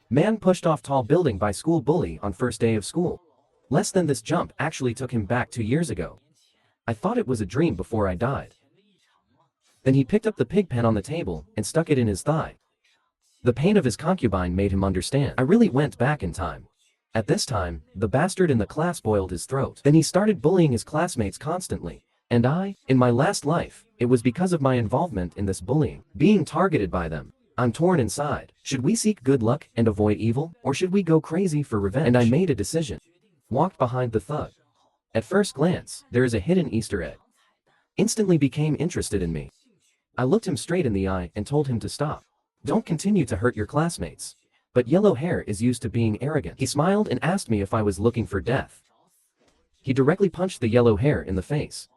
Man pushed off tall building by school bully on first day of school. Less than this jump actually took him back 2 years ago. I thought it was a dream before I died. Then he picked up the pig pen on the table and stuck it in his thigh. The pain of his concubine made him understand. I really went back in time. At this time, the bastard in the class boiled his throat. Then he started bullying his classmates constantly. And in my last life, it was because of my involvement in this bullying, being targeted by them. I'm torn inside. Should we seek good luck and avoid evil, or should we go crazy for revenge? And I made a decision. Walked behind the thug. At first glance, there is a hidden Easter egg. Instantly became interested in me. I looked him straight in the eye and told him to stop. Don't continue to hurt your classmates. But yellow hair is used to being arrogant. He smiled and asked me if I was looking for death. He directly punched the yellow hair in the face.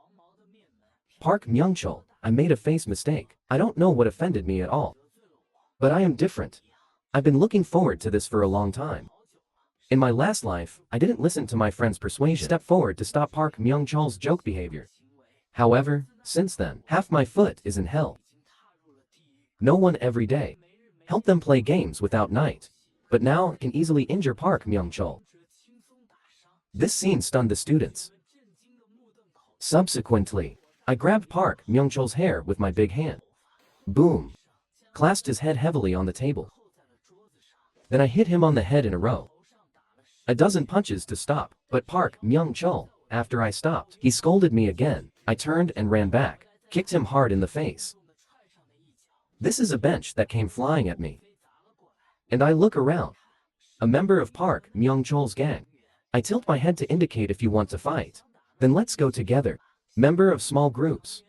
Park Myung-chul, I made a face mistake. I don't know what offended me at all. But I am different. I've been looking forward to this for a long time. In my last life, I didn't listen to my friend's persuasion. Step forward to stop Park Myung-chul's joke behavior. However, since then, half my foot is in hell. No one every day. Help them play games without night. But now can easily injure Park Myung-chul. This scene stunned the students. Subsequently, I grabbed Park Myung-chul's hair with my big hand. Boom. Clasped his head heavily on the table. Then I hit him on the head in a row. A dozen punches to stop, but Park Myung-chul, after I stopped, he scolded me again. I turned and ran back, kicked him hard in the face. This is a bench that came flying at me. And I look around. A member of Park Myung-chul's gang. I tilt my head to indicate if you want to fight. Then let's go together. Member of small groups.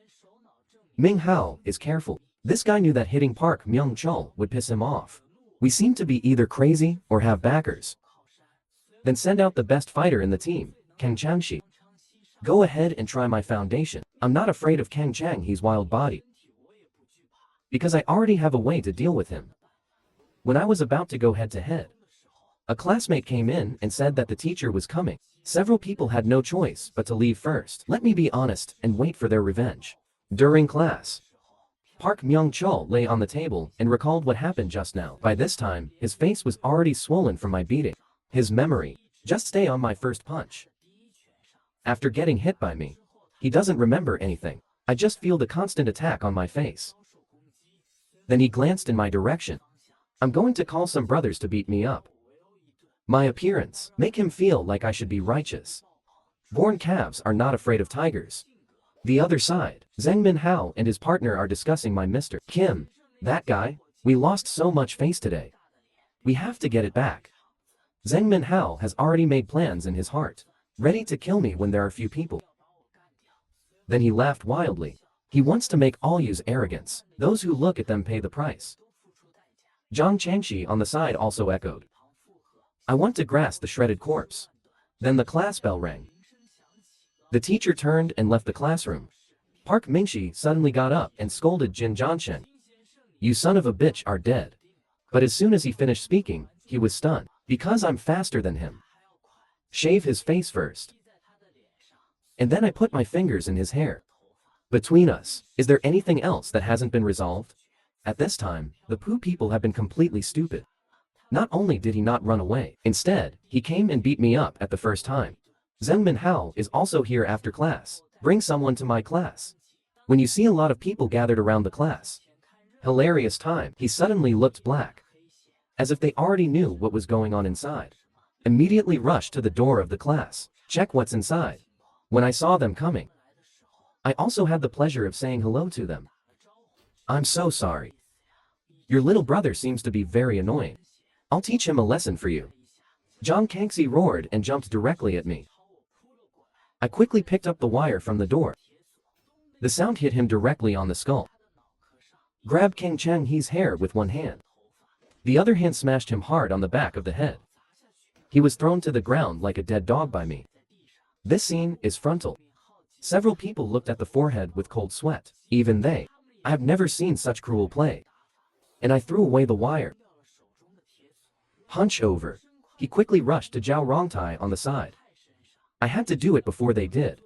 Ming Hao is careful. This guy knew that hitting Park Myung-chul would piss him off. We seem to be either crazy or have backers. Then send out the best fighter in the team, Kang Changxi. Go ahead and try my foundation. I'm not afraid of Kang Chang, he's wild body. Because I already have a way to deal with him. When I was about to go head to head, a classmate came in and said that the teacher was coming. Several people had no choice but to leave first. Let me be honest and wait for their revenge. During class, Park Myung-chul lay on the table and recalled what happened just now. By this time, his face was already swollen from my beating. His memory, just stay on my first punch. After getting hit by me, he doesn't remember anything. I just feel the constant attack on my face. Then he glanced in my direction. I'm going to call some brothers to beat me up. My appearance, make him feel like I should be righteous. Born calves are not afraid of tigers. The other side, Zheng Minhao and his partner are discussing my Mr. Kim. That guy, we lost so much face today. We have to get it back. Zheng Minhao has already made plans in his heart, ready to kill me when there are few people. Then he laughed wildly. He wants to make all use arrogance. Those who look at them pay the price. Zhang Changxi on the side also echoed. I want to grasp the shredded corpse. Then the class bell rang. The teacher turned and left the classroom. Park Mingxi suddenly got up and scolded Jin Zhansheng. You son of a bitch are dead. But as soon as he finished speaking, he was stunned. Because I'm faster than him. Shave his face first. And then I put my fingers in his hair. Between us, is there anything else that hasn't been resolved? At this time, the Pooh people have been completely stupid. Not only did he not run away, instead, he came and beat me up at the first time. Zheng Minhao is also here after class. Bring someone to my class. When you see a lot of people gathered around the class. Hilarious time, he suddenly looked black. As if they already knew what was going on inside. Immediately rushed to the door of the class. Check what's inside. When I saw them coming, I also had the pleasure of saying hello to them. I'm so sorry. Your little brother seems to be very annoying. I'll teach him a lesson for you. Zhang Kangxi roared and jumped directly at me. I quickly picked up the wire from the door. The sound hit him directly on the skull. Grabbed Kang Changhe's hair with one hand. The other hand smashed him hard on the back of the head. He was thrown to the ground like a dead dog by me. This scene is frontal. Several people looked at the forehead with cold sweat. Even they. I have never seen such cruel play. And I threw away the wire. Hunch over. He quickly rushed to Zhao Rongtai on the side. I had to do it before they did.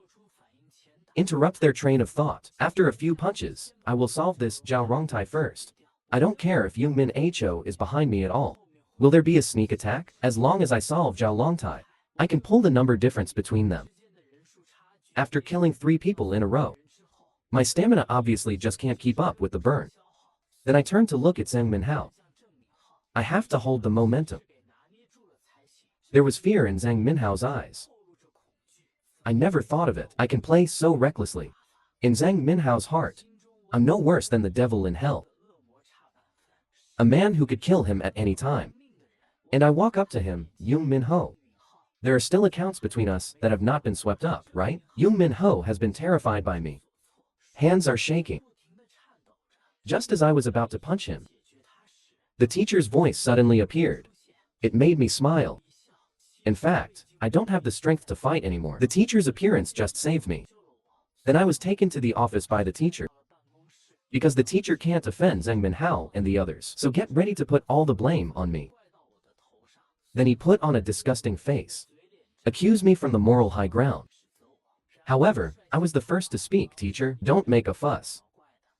Interrupt their train of thought. After a few punches, I will solve this Zhao Rongtai first. I don't care if Yung Min Ho is behind me at all. Will there be a sneak attack? As long as I solve Zhao Longtai, I can pull the number difference between them. After killing 3 people in a row, my stamina obviously just can't keep up with the burn. Then I turn to look at Zhang Minhao. I have to hold the momentum. There was fear in Zhang Minhao's eyes. I never thought of it. I can play so recklessly. In Zhang Minhao's heart, I'm no worse than the devil in hell. A man who could kill him at any time. And I walk up to him, Yung Minho. There are still accounts between us that have not been swept up, right? Yung Minho has been terrified by me. Hands are shaking. Just as I was about to punch him, the teacher's voice suddenly appeared. It made me smile. In fact, I don't have the strength to fight anymore. The teacher's appearance just saved me. Then I was taken to the office by the teacher. Because the teacher can't offend Zhang Minhao and the others, so get ready to put all the blame on me. Then he put on a disgusting face. Accuse me from the moral high ground. However, I was the first to speak. Teacher, don't make a fuss.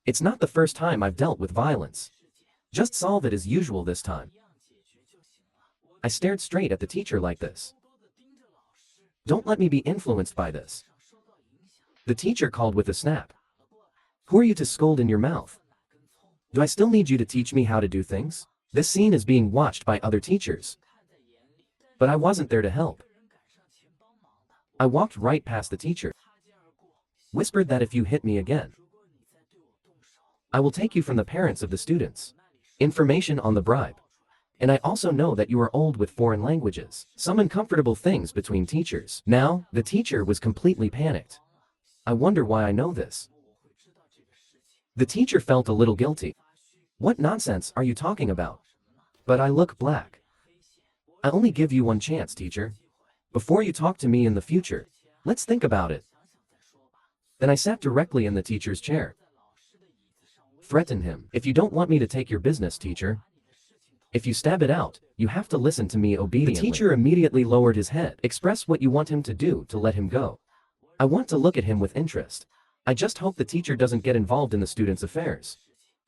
It's not the first time I've dealt with violence. Just solve it as usual this time. I stared straight at the teacher like this. Don't let me be influenced by this. The teacher called with a snap. Who are you to scold in your mouth? Do I still need you to teach me how to do things? This scene is being watched by other teachers. But I wasn't there to help. I walked right past the teacher. Whispered that if you hit me again, I will take you from the parents of the students. Information on the bribe. And I also know that you are old with foreign languages. Some uncomfortable things between teachers. Now, the teacher was completely panicked. I wonder why I know this. The teacher felt a little guilty. What nonsense are you talking about? But I look black. I only give you one chance, teacher. Before you talk to me in the future, let's think about it. Then I sat directly in the teacher's chair. Threaten him. If you don't want me to take your business, teacher, if you stab it out, you have to listen to me obediently. The teacher immediately lowered his head. Express what you want him to do to let him go. I want to look at him with interest. I just hope the teacher doesn't get involved in the students' affairs.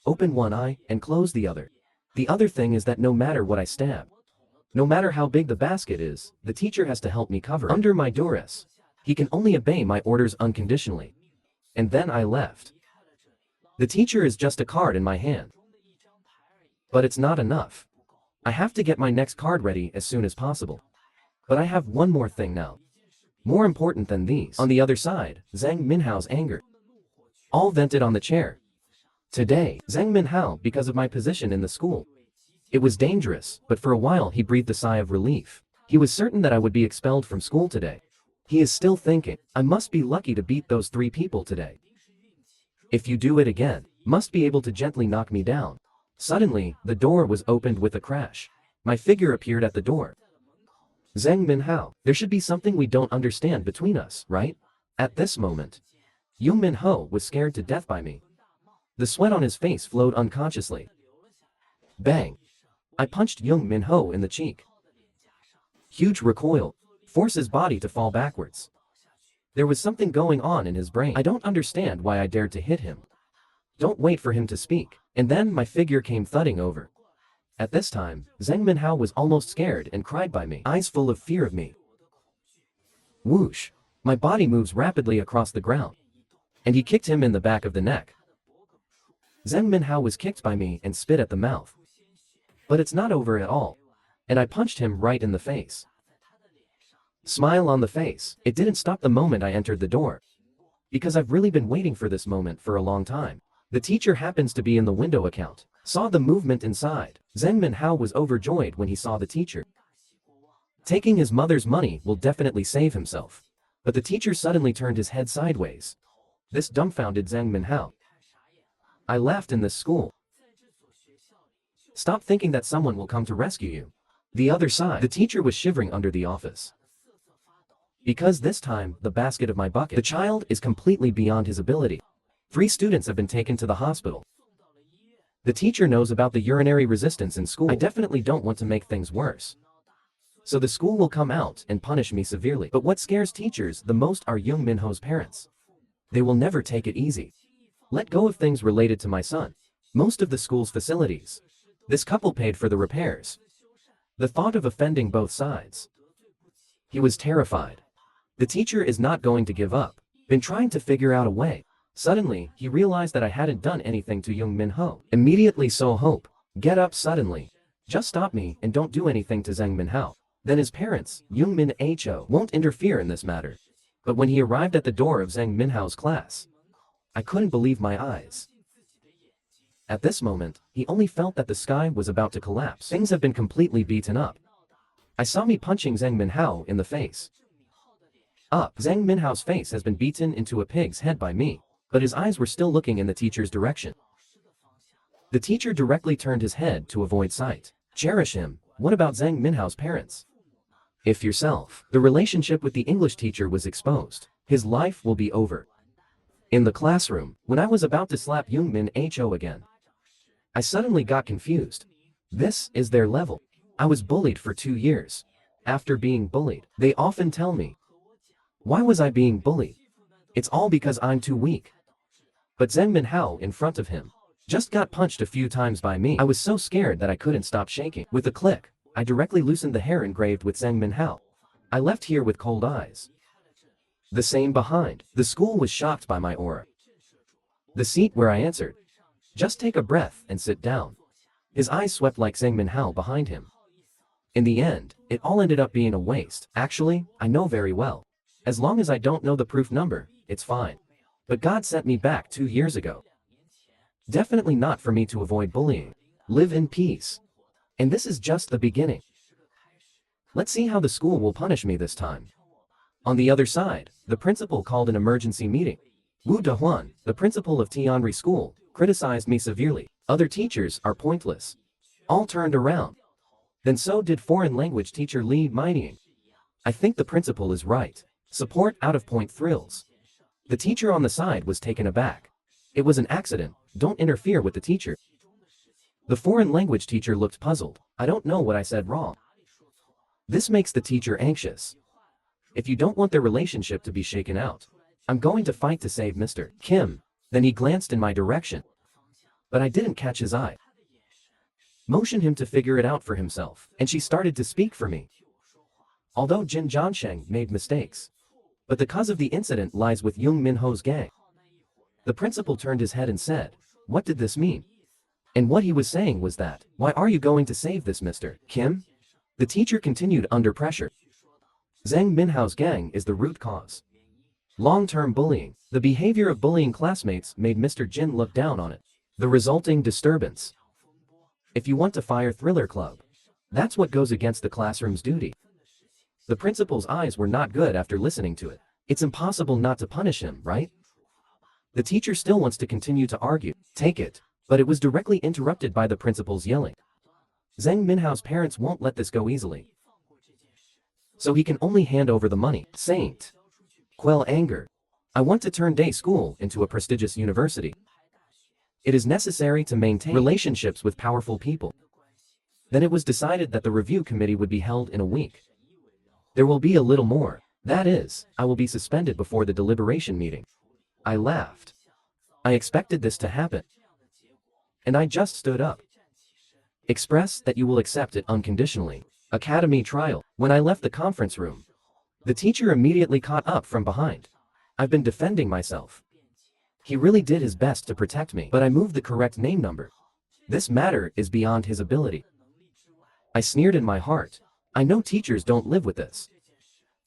Open one eye and close the other. The other thing is that no matter what I stab, no matter how big the basket is, the teacher has to help me cover it. Under my duress, he can only obey my orders unconditionally. And then I left. The teacher is just a card in my hand. But it's not enough. I have to get my next card ready as soon as possible. But I have one more thing now. More important than these. On the other side, Zhang Minhao's anger. All vented on the chair. Today, Zhang Minhao, because of my position in the school. It was dangerous, but for a while he breathed a sigh of relief. He was certain that I would be expelled from school today. He is still thinking, I must be lucky to beat those 3 people today. If you do it again, must be able to gently knock me down. Suddenly, the door was opened with a crash. My figure appeared at the door. Zhang Minhao, there should be something we don't understand between us, right? At this moment, Yung Minho was scared to death by me. The sweat on his face flowed unconsciously. Bang! I punched Yung Minho in the cheek. Huge recoil, forced his body to fall backwards. There was something going on in his brain. I don't understand why I dared to hit him. Don't wait for him to speak. And then my figure came thudding over. At this time, Zhang Minhao was almost scared and cried by me, eyes full of fear of me. Whoosh! My body moves rapidly across the ground. And he kicked him in the back of the neck. Zhang Minhao was kicked by me and spit at the mouth. But it's not over at all. And I punched him right in the face. Smile on the face. It didn't stop the moment I entered the door. Because I've really been waiting for this moment for a long time. The teacher happens to be in the window account. Saw the movement inside. Zhang Minhao was overjoyed when he saw the teacher. Taking his mother's money will definitely save himself. But the teacher suddenly turned his head sideways. This dumbfounded Zhang Minhao. I laughed in this school. Stop thinking that someone will come to rescue you. The other side, the teacher was shivering under the office. Because this time, the basket of my bucket, the child is completely beyond his ability. 3 students have been taken to the hospital. The teacher knows about the urinary resistance in school. I definitely don't want to make things worse. So the school will come out and punish me severely. But what scares teachers the most are Yung Minho's parents. They will never take it easy. Let go of things related to my son. Most of the school's facilities. This couple paid for the repairs. The thought of offending both sides. He was terrified. The teacher is not going to give up. Been trying to figure out a way. Suddenly, he realized that I hadn't done anything to Young Min Ho. Immediately saw hope. Get up suddenly. Just stop me and don't do anything to Zhang Minhao. Then his parents, Young Min Ho, won't interfere in this matter. But when he arrived at the door of Zhang Minhao's class, I couldn't believe my eyes. At this moment, he only felt that the sky was about to collapse. Things have been completely beaten up. I saw me punching Zhang Minhao in the face. Zhang Minhao's face has been beaten into a pig's head by me, but his eyes were still looking in the teacher's direction. The teacher directly turned his head to avoid sight. Cherish him. What about Zhang Minhao's parents? If yourself, the relationship with the English teacher was exposed, his life will be over. In the classroom, when I was about to slap Young Min Ho again, I suddenly got confused. This is their level. I was bullied for 2 years. After being bullied, they often tell me, why was I being bullied? It's all because I'm too weak. But Zhang Minhao in front of him just got punched a few times by me. I was so scared that I couldn't stop shaking. With a click, I directly loosened the hair engraved with Zhang Minhao. I left here with cold eyes. The same behind. The school was shocked by my aura. The seat where I answered. Just take a breath and sit down. His eyes swept like Zhang Minhao behind him. In the end, it all ended up being a waste. Actually, I know very well. As long as I don't know the proof number, it's fine. But God sent me back 2 years ago. Definitely not for me to avoid bullying. Live in peace. And this is just the beginning. Let's see how the school will punish me this time. On the other side, the principal called an emergency meeting. Wu Dehuan, the principal of Tianri School, criticized me severely. Other teachers are pointless. All turned around. Then so did foreign language teacher Li Mining. I think the principal is right. Support out-of-point thrills. The teacher on the side was taken aback. It was an accident, don't interfere with the teacher. The foreign language teacher looked puzzled. I don't know what I said wrong. This makes the teacher anxious. If you don't want their relationship to be shaken out, I'm going to fight to save Mr. Kim. Then he glanced in my direction. But I didn't catch his eye. Motion him to figure it out for himself, and she started to speak for me. Although Jin Jiansheng made mistakes, but the cause of the incident lies with Young Min Ho's gang. The principal turned his head and said, what did this mean? And what he was saying was that, why are you going to save this Mr. Kim? The teacher continued under pressure. Zhang Minhao's gang is the root cause. Long-term bullying. The behavior of bullying classmates made Mr. Jin look down on it. The resulting disturbance. If you want to fire Thriller Club, that's what goes against the classroom's duty. The principal's eyes were not good after listening to it. It's impossible not to punish him, right? The teacher still wants to continue to argue. Take it. But it was directly interrupted by the principal's yelling. Zhang Minhao's parents won't let this go easily. So he can only hand over the money. Saint. Quell anger. I want to turn day school into a prestigious university. It is necessary to maintain relationships with powerful people. Then it was decided that the review committee would be held in a week. There will be a little more. That is, I will be suspended before the deliberation meeting. I laughed. I expected this to happen. And I just stood up. Express that you will accept it unconditionally. Academy trial. When I left the conference room, the teacher immediately caught up from behind. I've been defending myself. He really did his best to protect me, but I moved the correct name number. This matter is beyond his ability. I sneered in my heart. I know teachers don't live with this.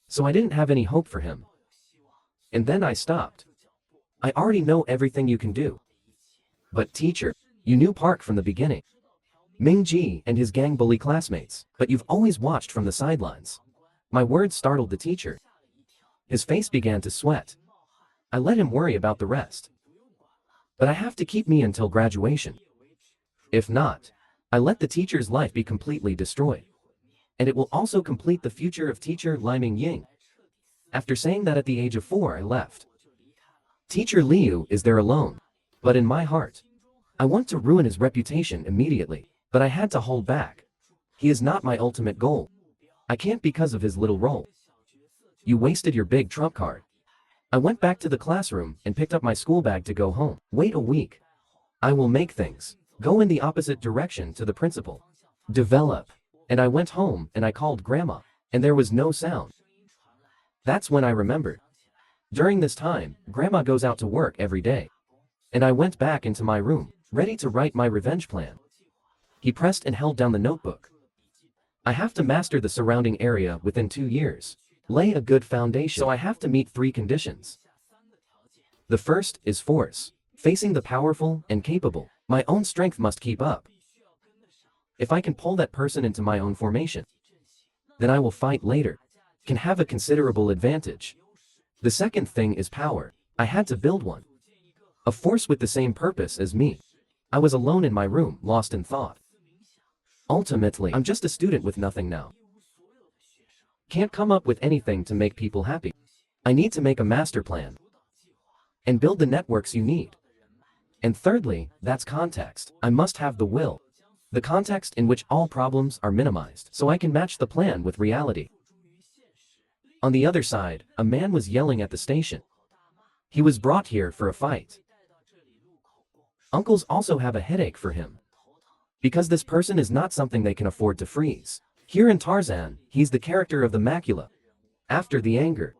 So I didn't have any hope for him. And then I stopped. I already know everything you can do. But teacher, you knew Park from the beginning. Ming Ji and his gang bully classmates, but you've always watched from the sidelines. My words startled the teacher. His face began to sweat. I let him worry about the rest. But I have to keep me until graduation. If not, I let the teacher's life be completely destroyed. And it will also complete the future of teacher Li Mingying. After saying that at the age of 4 I left. Teacher Liu is there alone. But in my heart, I want to ruin his reputation immediately. But I had to hold back. He is not my ultimate goal. I can't because of his little role. You wasted your big trump card. I went back to the classroom and picked up my school bag to go home. Wait a week. I will make things go in the opposite direction to the principal. Develop. And I went home and I called Grandma, and there was no sound. That's when I remembered. During this time, Grandma goes out to work every day. And I went back into my room, ready to write my revenge plan. He pressed and held down the notebook. I have to master the surrounding area within 2 years. Lay a good foundation. So I have to meet 3 conditions. The first is force. Facing the powerful and capable, my own strength must keep up. If I can pull that person into my own formation, then I will fight later. Can have a considerable advantage. The second thing is power. I had to build one. A force with the same purpose as me. I was alone in my room, lost in thought. Ultimately, I'm just a student with nothing now. Can't come up with anything to make people happy. I need to make a master plan. And build the networks you need. And thirdly, that's context. I must have the will. The context in which all problems are minimized, so I can match the plan with reality. On the other side, a man was yelling at the station. He was brought here for a fight. Uncles also have a headache for him. Because this person is not something they can afford to freeze. Here in Tarzan, he's the character of the macula. After the anger,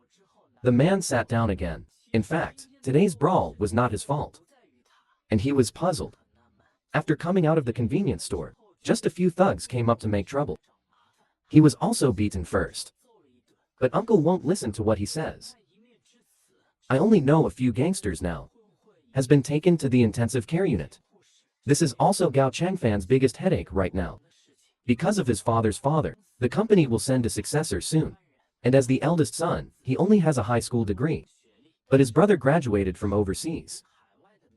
the man sat down again. In fact, today's brawl was not his fault. And he was puzzled. After coming out of the convenience store, just a few thugs came up to make trouble. He was also beaten first. But Uncle won't listen to what he says. I only know a few gangsters now. Has been taken to the intensive care unit. This is also Gao Changfan's biggest headache right now. Because of his father's father, the company will send a successor soon. And as the eldest son, he only has a high school degree. But his brother graduated from overseas.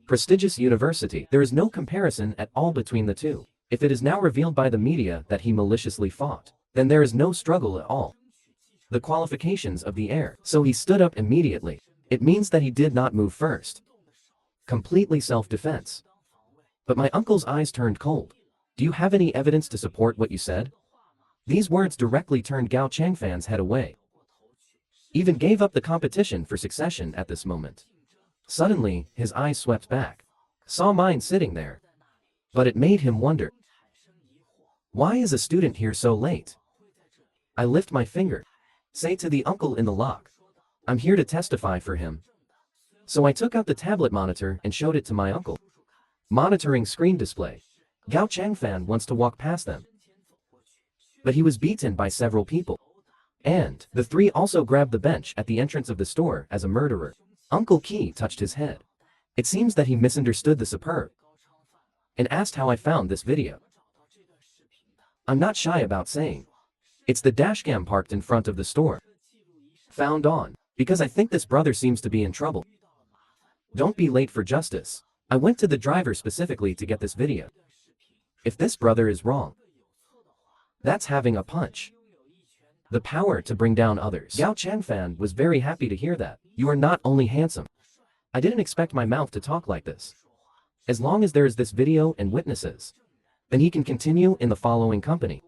Prestigious university. There is no comparison at all between the two. If it is now revealed by the media that he maliciously fought, then there is no struggle at all. The qualifications of the heir. So he stood up immediately. It means that he did not move first. Completely self-defense. But my uncle's eyes turned cold. Do you have any evidence to support what you said? These words directly turned Gao Changfan's head away. Even gave up the competition for succession at this moment. Suddenly, his eyes swept back. Saw mine sitting there. But it made him wonder. Why is a student here so late? I lift my finger. Say to the uncle in the lock. I'm here to testify for him. So I took out the tablet monitor and showed it to my uncle. Monitoring screen display. Gao Changfan wants to walk past them. But he was beaten by several people. And the 3 also grabbed the bench at the entrance of the store as a murderer. Uncle Qi touched his head. It seems that he misunderstood the superb. And asked how I found this video. I'm not shy about saying. It's the dashcam parked in front of the store. Found on. Because I think this brother seems to be in trouble. Don't be late for justice. I went to the driver specifically to get this video. If this brother is wrong, that's having a punch. The power to bring down others. Gao Changfan was very happy to hear that. You are not only handsome. I didn't expect my mouth to talk like this. As long as there is this video and witnesses, then he can continue in the following company.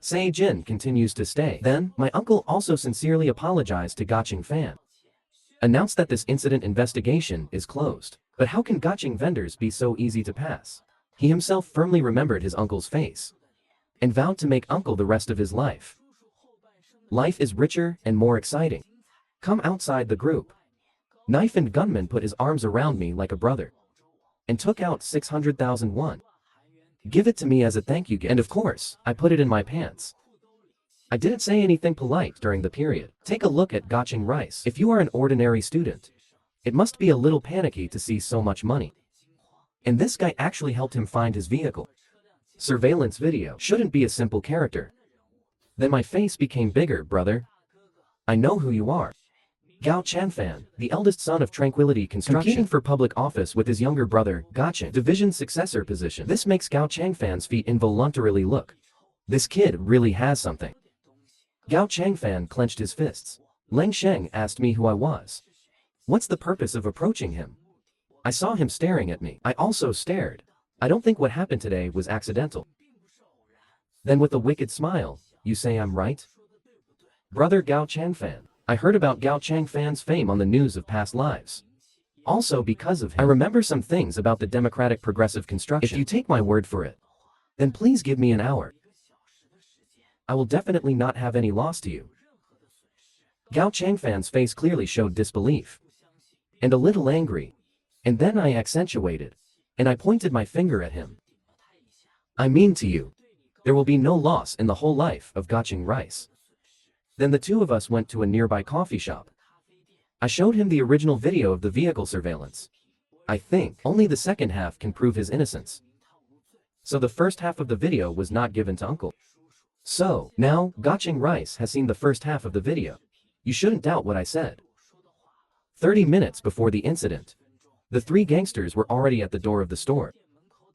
Sei Jin continues to stay. Then, my uncle also sincerely apologized to Gao Changfan. Announced that this incident investigation is closed. But how can gotching vendors be so easy to pass? He himself firmly remembered his uncle's face. And vowed to make uncle the rest of his life. Life is richer and more exciting. Come outside the group. Knife and gunman put his arms around me like a brother. And took out 600,000 won. Give it to me as a thank you gift. And of course, I put it in my pants. I didn't say anything polite during the period. Take a look at gotching rice. If you are an ordinary student, it must be a little panicky to see so much money. And this guy actually helped him find his vehicle. Surveillance video shouldn't be a simple character. Then my face became bigger, brother. I know who you are. Gao Changfan, the eldest son of Tranquility Construction, competing for public office with his younger brother, Gotching, division successor position. This makes Gao Changfan's feet involuntarily look. This kid really has something. Gao Changfan clenched his fists. Leng Sheng asked me who I was. What's the purpose of approaching him? I saw him staring at me. I also stared. I don't think what happened today was accidental. Then with a wicked smile, you say I'm right? Brother Gao Changfan. I heard about Gao Changfan's fame on the news of past lives. Also because of him, I remember some things about the democratic progressive construction. If you take my word for it, then please give me an hour. I will definitely not have any loss to you. Gao Changfan's face clearly showed disbelief. And a little angry. And then I accentuated. And I pointed my finger at him. I mean to you. There will be no loss in the whole life of gotching rice. Then the two of us went to a nearby coffee shop. I showed him the original video of the vehicle surveillance. I think only the second half can prove his innocence. So the first half of the video was not given to Uncle. So, now, gotching rice has seen the first half of the video. You shouldn't doubt what I said. 30 minutes before the incident, the three gangsters were already at the door of the store,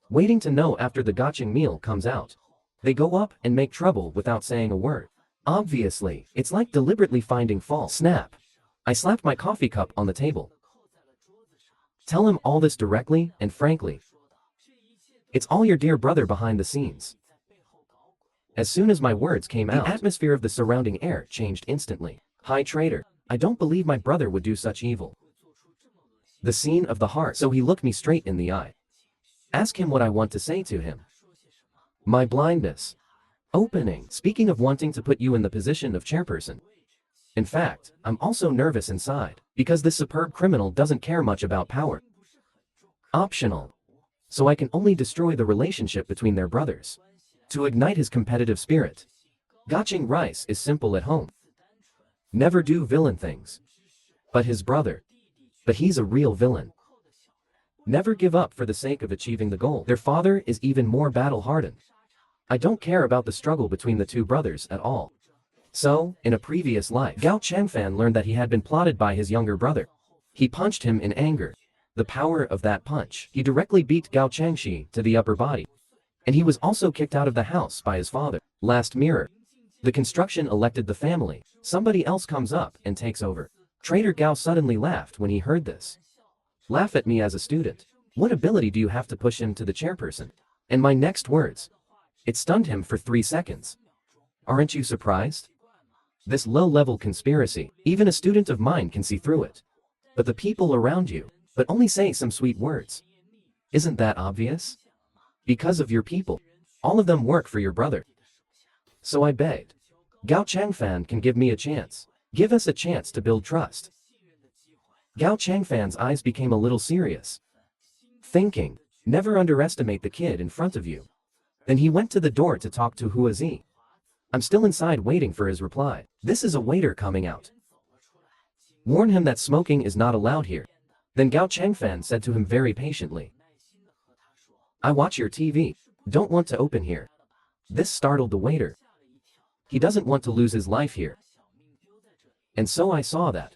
waiting to know after the gotching meal comes out. They go up and make trouble without saying a word. Obviously, it's like deliberately finding fault. Snap. I slapped my coffee cup on the table. Tell him all this directly and frankly. It's all your dear brother behind the scenes. As soon as my words came out, the atmosphere of the surrounding air changed instantly. Hi traitor, I don't believe my brother would do such evil. The scene of the heart. So he looked me straight in the eye. Ask him what I want to say to him. My blindness. Opening. Speaking of wanting to put you in the position of chairperson. In fact, I'm also nervous inside, because this superb criminal doesn't care much about power. Optional. So I can only destroy the relationship between their brothers. To ignite his competitive spirit. Gotching rice is simple at home. Never do villain things. But his brother. But he's a real villain. Never give up for the sake of achieving the goal. Their father is even more battle-hardened. I don't care about the struggle between the two brothers at all. So, in a previous life, Gao Changfan learned that he had been plotted by his younger brother. He punched him in anger. The power of that punch. He directly beat Gao Changxi to the upper body. And he was also kicked out of the house by his father. Last mirror. The construction elected the family. Somebody else comes up and takes over. Traitor Gao suddenly laughed when he heard this. Laugh at me as a student. What ability do you have to push him to the chairperson? And my next words. It stunned him for 3 seconds. Aren't you surprised? This low-level conspiracy, even a student of mine can see through it. But the people around you, but only say some sweet words. Isn't that obvious? Because of your people. All of them work for your brother. So I begged. Gao Changfan can give me a chance. Give us a chance to build trust. Gao Changfan's eyes became a little serious. Thinking, never underestimate the kid in front of you. Then he went to the door to talk to Huazi. I'm still inside waiting for his reply. This is a waiter coming out. Warn him that smoking is not allowed here. Then Gao Changfan said to him very patiently. I watch your TV. Don't want to open here. This startled the waiter. He doesn't want to lose his life here. And so I saw that.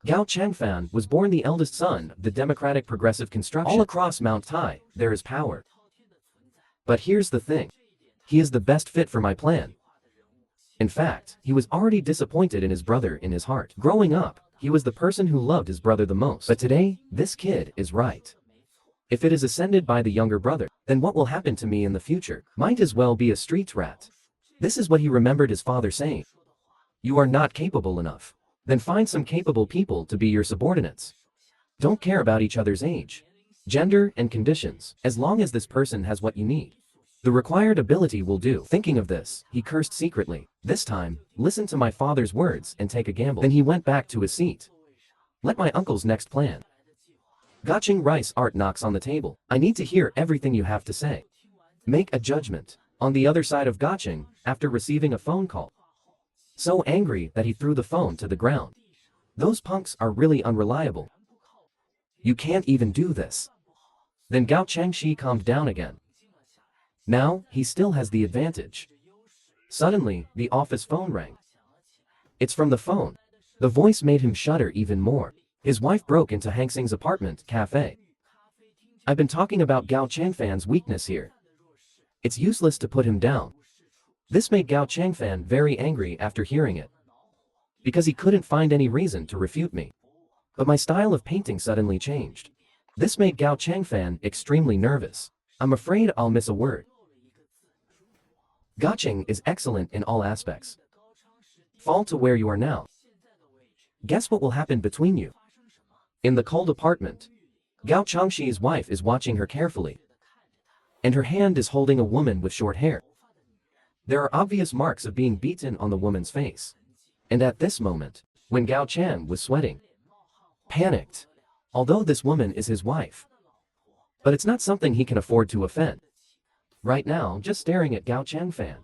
Gao Changfan was born the eldest son of the Democratic Progressive Construction. All across Mount Tai, there is power. But here's the thing. He is the best fit for my plan. In fact, he was already disappointed in his brother in his heart. Growing up, he was the person who loved his brother the most. But today, this kid is right. If it is ascended by the younger brother, then what will happen to me in the future? Might as well be a street rat. This is what he remembered his father saying. You are not capable enough. Then find some capable people to be your subordinates. Don't care about each other's age, gender, and conditions, as long as this person has what you need. The required ability will do. Thinking of this, he cursed secretly. This time, listen to my father's words and take a gamble. Then he went back to his seat. Let my uncle's next plan. Gotching rice art knocks on the table. I need to hear everything you have to say. Make a judgment. On the other side of Gotching, after receiving a phone call. So angry that he threw the phone to the ground. Those punks are really unreliable. You can't even do this. Then Gao Changxi calmed down again. Now, he still has the advantage. Suddenly, the office phone rang. It's from the phone. The voice made him shudder even more. His wife broke into Hang Sing's apartment cafe. I've been talking about Gao Changfan's weakness here. It's useless to put him down. This made Gao Changfan very angry after hearing it. Because he couldn't find any reason to refute me. But my style of painting suddenly changed. This made Gao Changfan extremely nervous. I'm afraid I'll miss a word. Gotching is excellent in all aspects. Fall to where you are now. Guess what will happen between you? In the cold apartment, Gao Changxi's wife is watching her carefully. And her hand is holding a woman with short hair. There are obvious marks of being beaten on the woman's face. And at this moment, when Gao Chang was sweating, panicked, although this woman is his wife. But it's not something he can afford to offend. Right now, just staring at Gao Chang fan.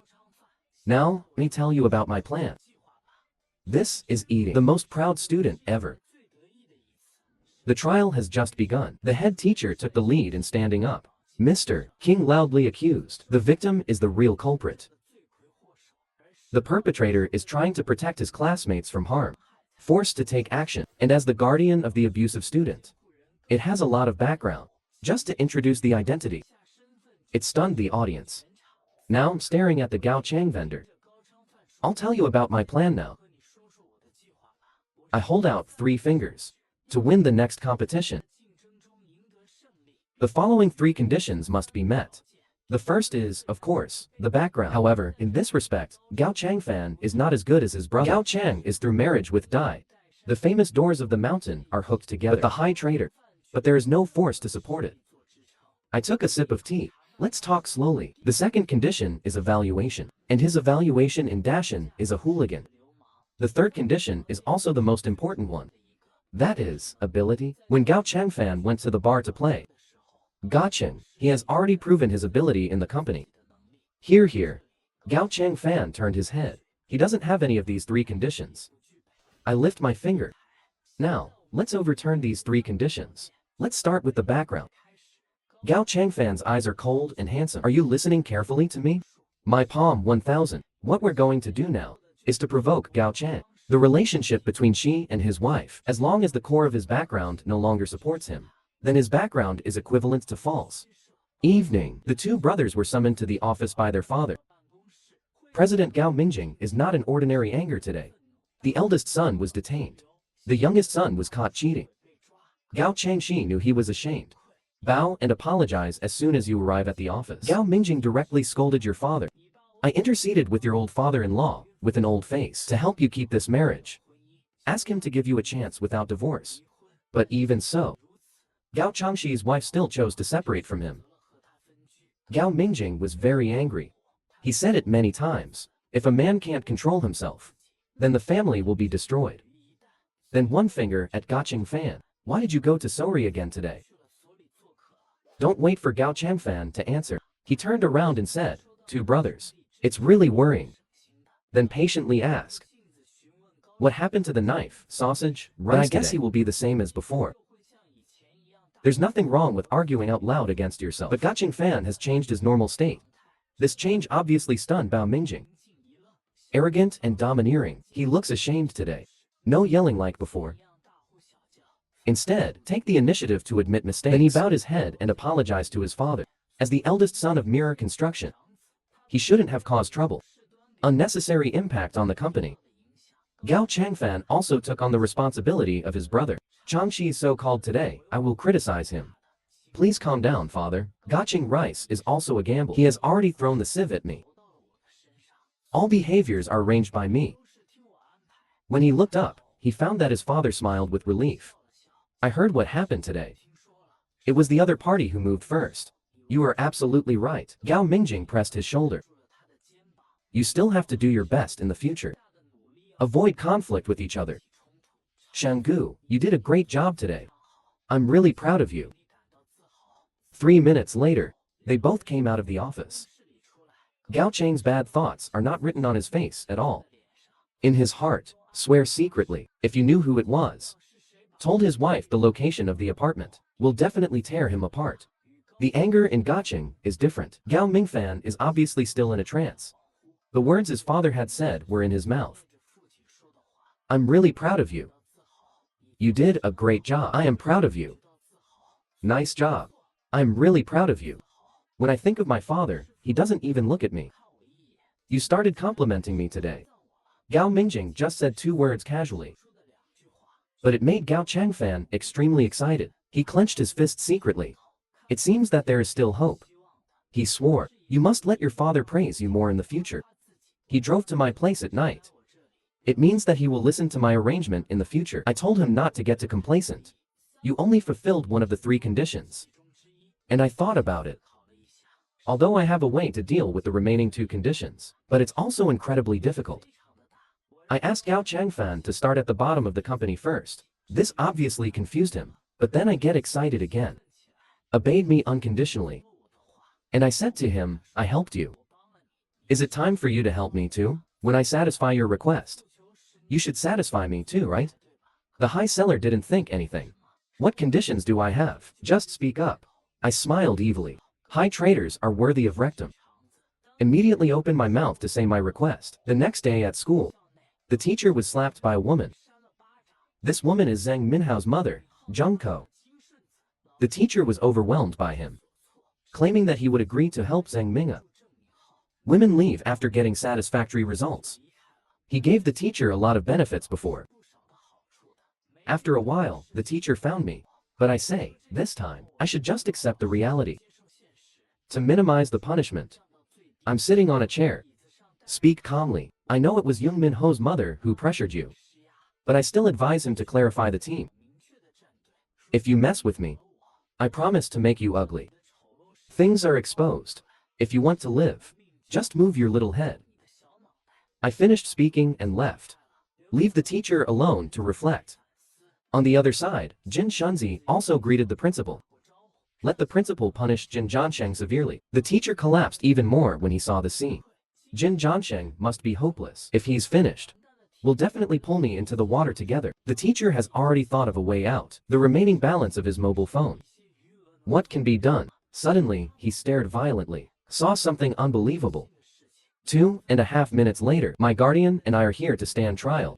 Now, let me tell you about my plan. This is eating the most proud student ever. The trial has just begun. The head teacher took the lead in standing up. Mr. King loudly accused. The victim is the real culprit. The perpetrator is trying to protect his classmates from harm, forced to take action, and as the guardian of the abusive student. It has a lot of background, just to introduce the identity. It stunned the audience. Now I'm staring at the Gao Chang vendor. I'll tell you about my plan now. I hold out 3 fingers. To win the next competition, the following 3 conditions must be met. The first is, of course, the background. However, in this respect, Gao Chang fan is not as good as his brother. Gao Chang is through marriage with Dai. The famous doors of the mountain are hooked together. But the high trader. But there is no force to support it. I took a sip of tea. Let's talk slowly. The second condition is evaluation. And his evaluation in Dashan is a hooligan. The third condition is also the most important one. That is, ability. When Gao Chang fan went to the bar to play Gacheng, he has already proven his ability in the company. Here. Gao Chang fan turned his head. He doesn't have any of these 3 conditions. I lift my finger. Now, let's overturn these 3 conditions. Let's start with the background. Gao Chang fan's eyes are cold and handsome. Are you listening carefully to me? My palm 1000. What we're going to do now is to provoke Gao Chang. The relationship between she and his wife, as long as the core of his background no longer supports him, then his background is equivalent to false. Evening, the 2 brothers were summoned to the office by their father. President Gao Mingjing is not in ordinary anger today. The eldest son was detained. The youngest son was caught cheating. Gao Changxi knew he was ashamed. Bow and apologize as soon as you arrive at the office. Gao Mingjing directly scolded your father. I interceded with your old father-in-law, with an old face, to help you keep this marriage. Ask him to give you a chance without divorce. But even so, Gao Changxi's wife still chose to separate from him. Gao Mingjing was very angry. He said it many times. If a man can't control himself, then the family will be destroyed. Then one finger at Gacheng fan. Why did you go to Sori again today? Don't wait for Gao Chang fan to answer. He turned around and said, 2 brothers. It's really worrying. Then patiently ask. What happened to the knife, sausage, rice? I guess he will be the same as before. There's nothing wrong with arguing out loud against yourself. But Gacheng fan has changed his normal state. This change obviously stunned Bao Mingjing. Arrogant and domineering, he looks ashamed today. No yelling like before. Instead, take the initiative to admit mistakes. Then he bowed his head and apologized to his father. As the eldest son of Mirror Construction, he shouldn't have caused trouble. Unnecessary impact on the company. Gao Changfan also took on the responsibility of his brother. Changxi is so called today, I will criticize him. Please calm down, father. Gacheng rice is also a gamble. He has already thrown the sieve at me. All behaviors are arranged by me. When he looked up, he found that his father smiled with relief. I heard what happened today. It was the other party who moved first. You are absolutely right. Gao Mingjing pressed his shoulder. You still have to do your best in the future. Avoid conflict with each other. Shanggu, you did a great job today. I'm really proud of you. 3 minutes later, they both came out of the office. Gao Cheng's bad thoughts are not written on his face at all. In his heart, swear secretly, if you knew who it was. Told his wife the location of the apartment, will definitely tear him apart. The anger in Gacheng is different. Gao Mingfan is obviously still in a trance. The words his father had said were in his mouth. I'm really proud of you. You did a great job. I am proud of you. Nice job. I'm really proud of you. When I think of my father, he doesn't even look at me. You started complimenting me today. Gao Mingjing just said 2 words casually. But it made Gao Changfan extremely excited. He clenched his fist secretly. It seems that there is still hope. He swore, you must let your father praise you more in the future. He drove to my place at night. It means that he will listen to my arrangement in the future. I told him not to get too complacent. You only fulfilled one of the 3 conditions. And I thought about it. Although I have a way to deal with the remaining two conditions, but it's also incredibly difficult. I asked Gao Changfan to start at the bottom of the company first. This obviously confused him, but then I get excited again. Obeyed me unconditionally. And I said to him, I helped you. Is it time for you to help me too? When I satisfy your request, you should satisfy me too, right? The high seller didn't think anything. What conditions do I have? Just speak up. I smiled evilly. High traders are worthy of rectum. Immediately opened my mouth to say my request. The next day at school, the teacher was slapped by a woman. This woman is Zhang Minhao's mother, Junko. The teacher was overwhelmed by him, claiming that he would agree to help Zhang Minha. Women leave after getting satisfactory results. He gave the teacher a lot of benefits before. After a while, the teacher found me, but I say, this time, I should just accept the reality. To minimize the punishment, I'm sitting on a chair. Speak calmly. I know it was Young Min Ho's mother who pressured you, but I still advise him to clarify the team. If you mess with me, I promise to make you ugly. Things are exposed. If you want to live, just move your little head. I finished speaking and left. Leave the teacher alone to reflect. On the other side, Jin Shunzi also greeted the principal. Let the principal punish Jin Zhansheng severely. The teacher collapsed even more when he saw the scene. Jin Zhansheng must be hopeless. If he's finished, we'll definitely pull me into the water together. The teacher has already thought of a way out. The remaining balance of his mobile phone. What can be done? Suddenly, he stared violently. Saw something unbelievable. 2.5 minutes later, my guardian and I are here to stand trial.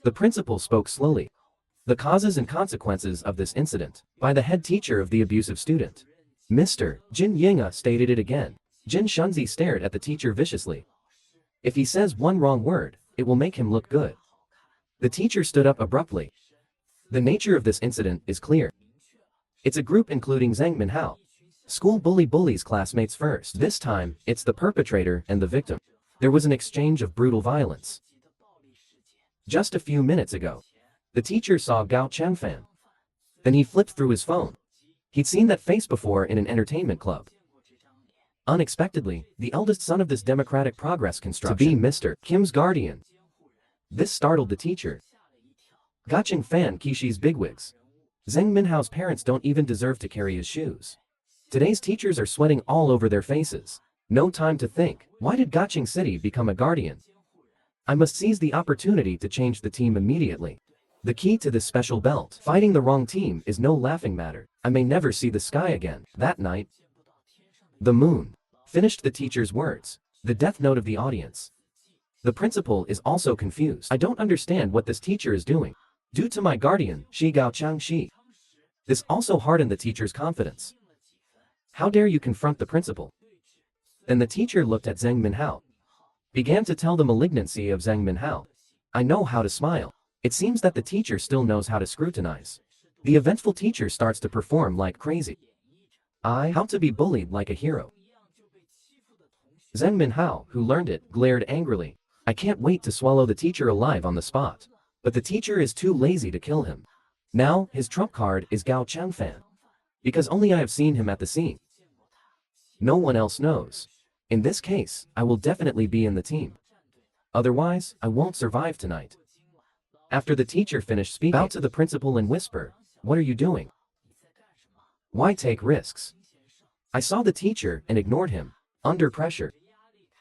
The principal spoke slowly. The causes and consequences of this incident, by the head teacher of the abusive student. Mr. Jin Yinga stated it again. Jin Shunzi stared at the teacher viciously. If he says one wrong word, it will make him look good. The teacher stood up abruptly. The nature of this incident is clear. It's a group including Zhang Minhao. School bullies classmates first. This time, it's the perpetrator and the victim. There was an exchange of brutal violence. Just a few minutes ago, the teacher saw Gao Changfan. Then he flipped through his phone. He'd seen that face before in an entertainment club. Unexpectedly, the eldest son of this democratic progress construction to be Mr. Kim's guardian. This startled the teacher. Gao Changfan Kishi's bigwigs. Zhang Minhao's parents don't even deserve to carry his shoes. Today's teachers are sweating all over their faces. No time to think. Why did Gaching City become a guardian? I must seize the opportunity to change the team immediately. The key to this special belt. Fighting the wrong team is no laughing matter. I may never see the sky again. That night, the moon finished the teacher's words. The death note of the audience. The principal is also confused. I don't understand what this teacher is doing. Due to my guardian, Shi Gao Chang Shi. This also hardened the teacher's confidence. How dare you confront the principal? Then the teacher looked at Zhang Minhao. Began to tell the malignancy of Zhang Minhao. I know how to smile. It seems that the teacher still knows how to scrutinize. The eventful teacher starts to perform like crazy. How to be bullied like a hero. Zhang Minhao, who learned it, glared angrily. I can't wait to swallow the teacher alive on the spot. But the teacher is too lazy to kill him. Now, his trump card is Gao Changfan. Because only I have seen him at the scene. No one else knows. In this case, I will definitely be in the team. Otherwise, I won't survive tonight. After the teacher finished speaking, bow to the principal and whisper, what are you doing? Why take risks? I saw the teacher and ignored him, under pressure.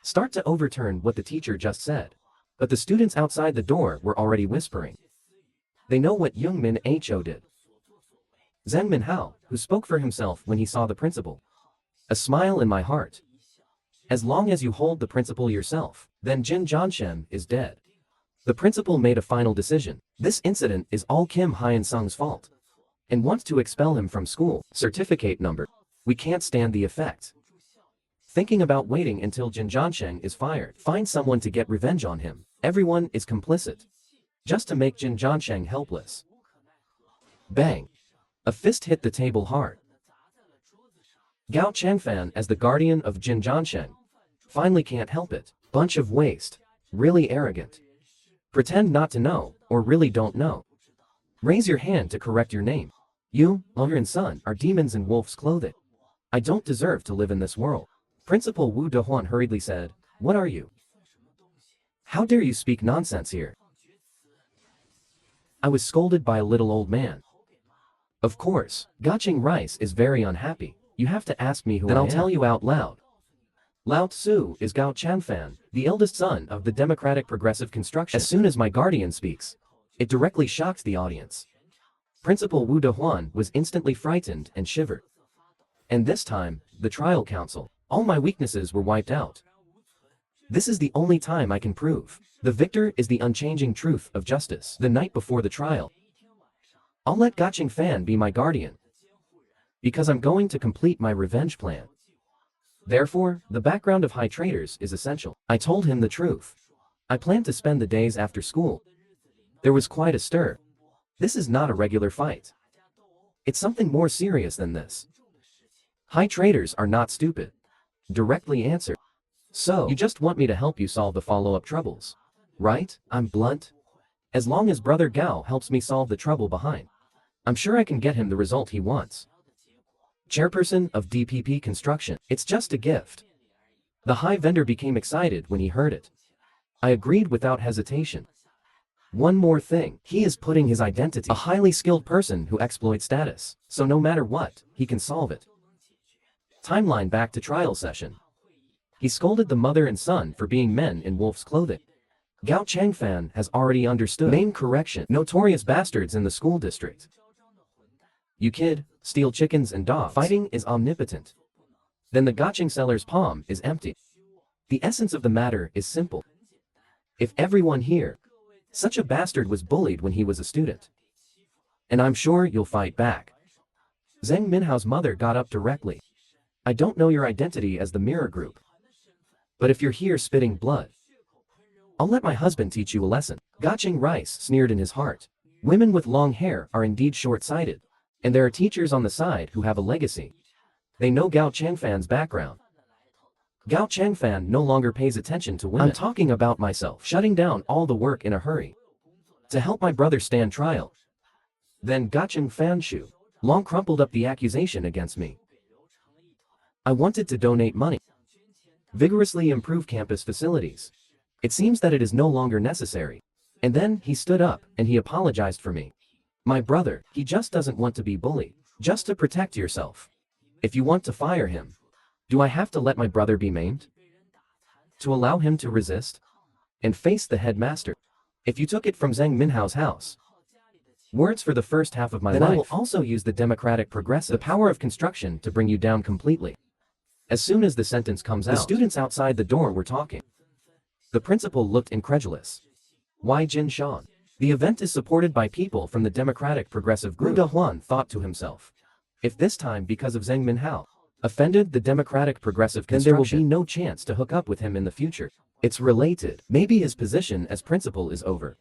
Start to overturn what the teacher just said. But the students outside the door were already whispering. They know what Young Min Ho did. Zhang Minhao, who spoke for himself when he saw the principal. A smile in my heart. As long as you hold the principal yourself, then Jin Zhansheng is dead. The principal made a final decision. This incident is all Kim Hyun-sung's fault. And wants to expel him from school. Certificate number. We can't stand the effect. Thinking about waiting until Jin Zhansheng is fired. Find someone to get revenge on him. Everyone is complicit. Just to make Jin Zhansheng helpless. Bang. A fist hit the table hard. Gao Changfan, as the guardian of Jin Zhansheng, finally can't help it. Bunch of waste. Really arrogant. Pretend not to know, or really don't know. Raise your hand to correct your name. You, mother and son, are demons in wolf's clothing. I don't deserve to live in this world. Principal Wu Dehuan hurriedly said, "What are you? How dare you speak nonsense here?" I was scolded by a little old man. Of course, Gaching Rice is very unhappy. You have to ask me who I am. Then I'll tell you out loud. Lao Tzu is Gao Changfan, the eldest son of the Democratic Progressive Construction. As soon as my guardian speaks, it directly shocks the audience. Principal Wu Dehuan was instantly frightened and shivered. And this time, the trial counsel, all my weaknesses were wiped out. This is the only time I can prove. The victor is the unchanging truth of justice. The night before the trial, I'll let Gaching Fan be my guardian, because I'm going to complete my revenge plan. Therefore, the background of high traders is essential. I told him the truth. I planned to spend the days after school. There was quite a stir. This is not a regular fight. It's something more serious than this. High traders are not stupid. Directly answered. So, you just want me to help you solve the follow-up troubles, right? I'm blunt. As long as Brother Gao helps me solve the trouble behind, I'm sure I can get him the result he wants. Chairperson of DPP Construction. It's just a gift. The high vendor became excited when he heard it. I agreed without hesitation. One more thing, he is putting his identity, a highly skilled person who exploits status, so no matter what, he can solve it. Timeline back to trial session. He scolded the mother and son for being men in wolf's clothing. Gao Changfan has already understood. Main correction, notorious bastards in the school district. You kid, steal chickens and dogs. Fighting is omnipotent. Then the Gaching seller's palm is empty. The essence of the matter is simple. If everyone here, such a bastard was bullied when he was a student. And I'm sure you'll fight back. Zheng Minhao's mother got up directly. I don't know your identity as the mirror group. But if you're here spitting blood, I'll let my husband teach you a lesson. Gaching Rice sneered in his heart. Women with long hair are indeed short-sighted. And there are teachers on the side who have a legacy. They know Gao Changfan's background. Gao Changfan no longer pays attention to women. I'm talking about myself, shutting down all the work in a hurry to help my brother stand trial. Then Gaching Fanshu long crumpled up the accusation against me. I wanted to donate money, vigorously improve campus facilities. It seems that it is no longer necessary. And then he stood up and he apologized for me. My brother, he just doesn't want to be bullied. Just to protect yourself. If you want to fire him, do I have to let my brother be maimed? To allow him to resist? And face the headmaster? If you took it from Zheng Minhao's house, words for the first half of my life, then I will also use the Democratic Progressive, the power of construction to bring you down completely. As soon as the sentence comes out, the students outside the door were talking. The principal looked incredulous. Why Jin Shan? The event is supported by people from the Democratic Progressive group. Wu Dehuan thought to himself. If this time because of Zheng Minhao offended the Democratic Progressive Construction, then there will be no chance to hook up with him in the future. It's related. Maybe his position as principal is over.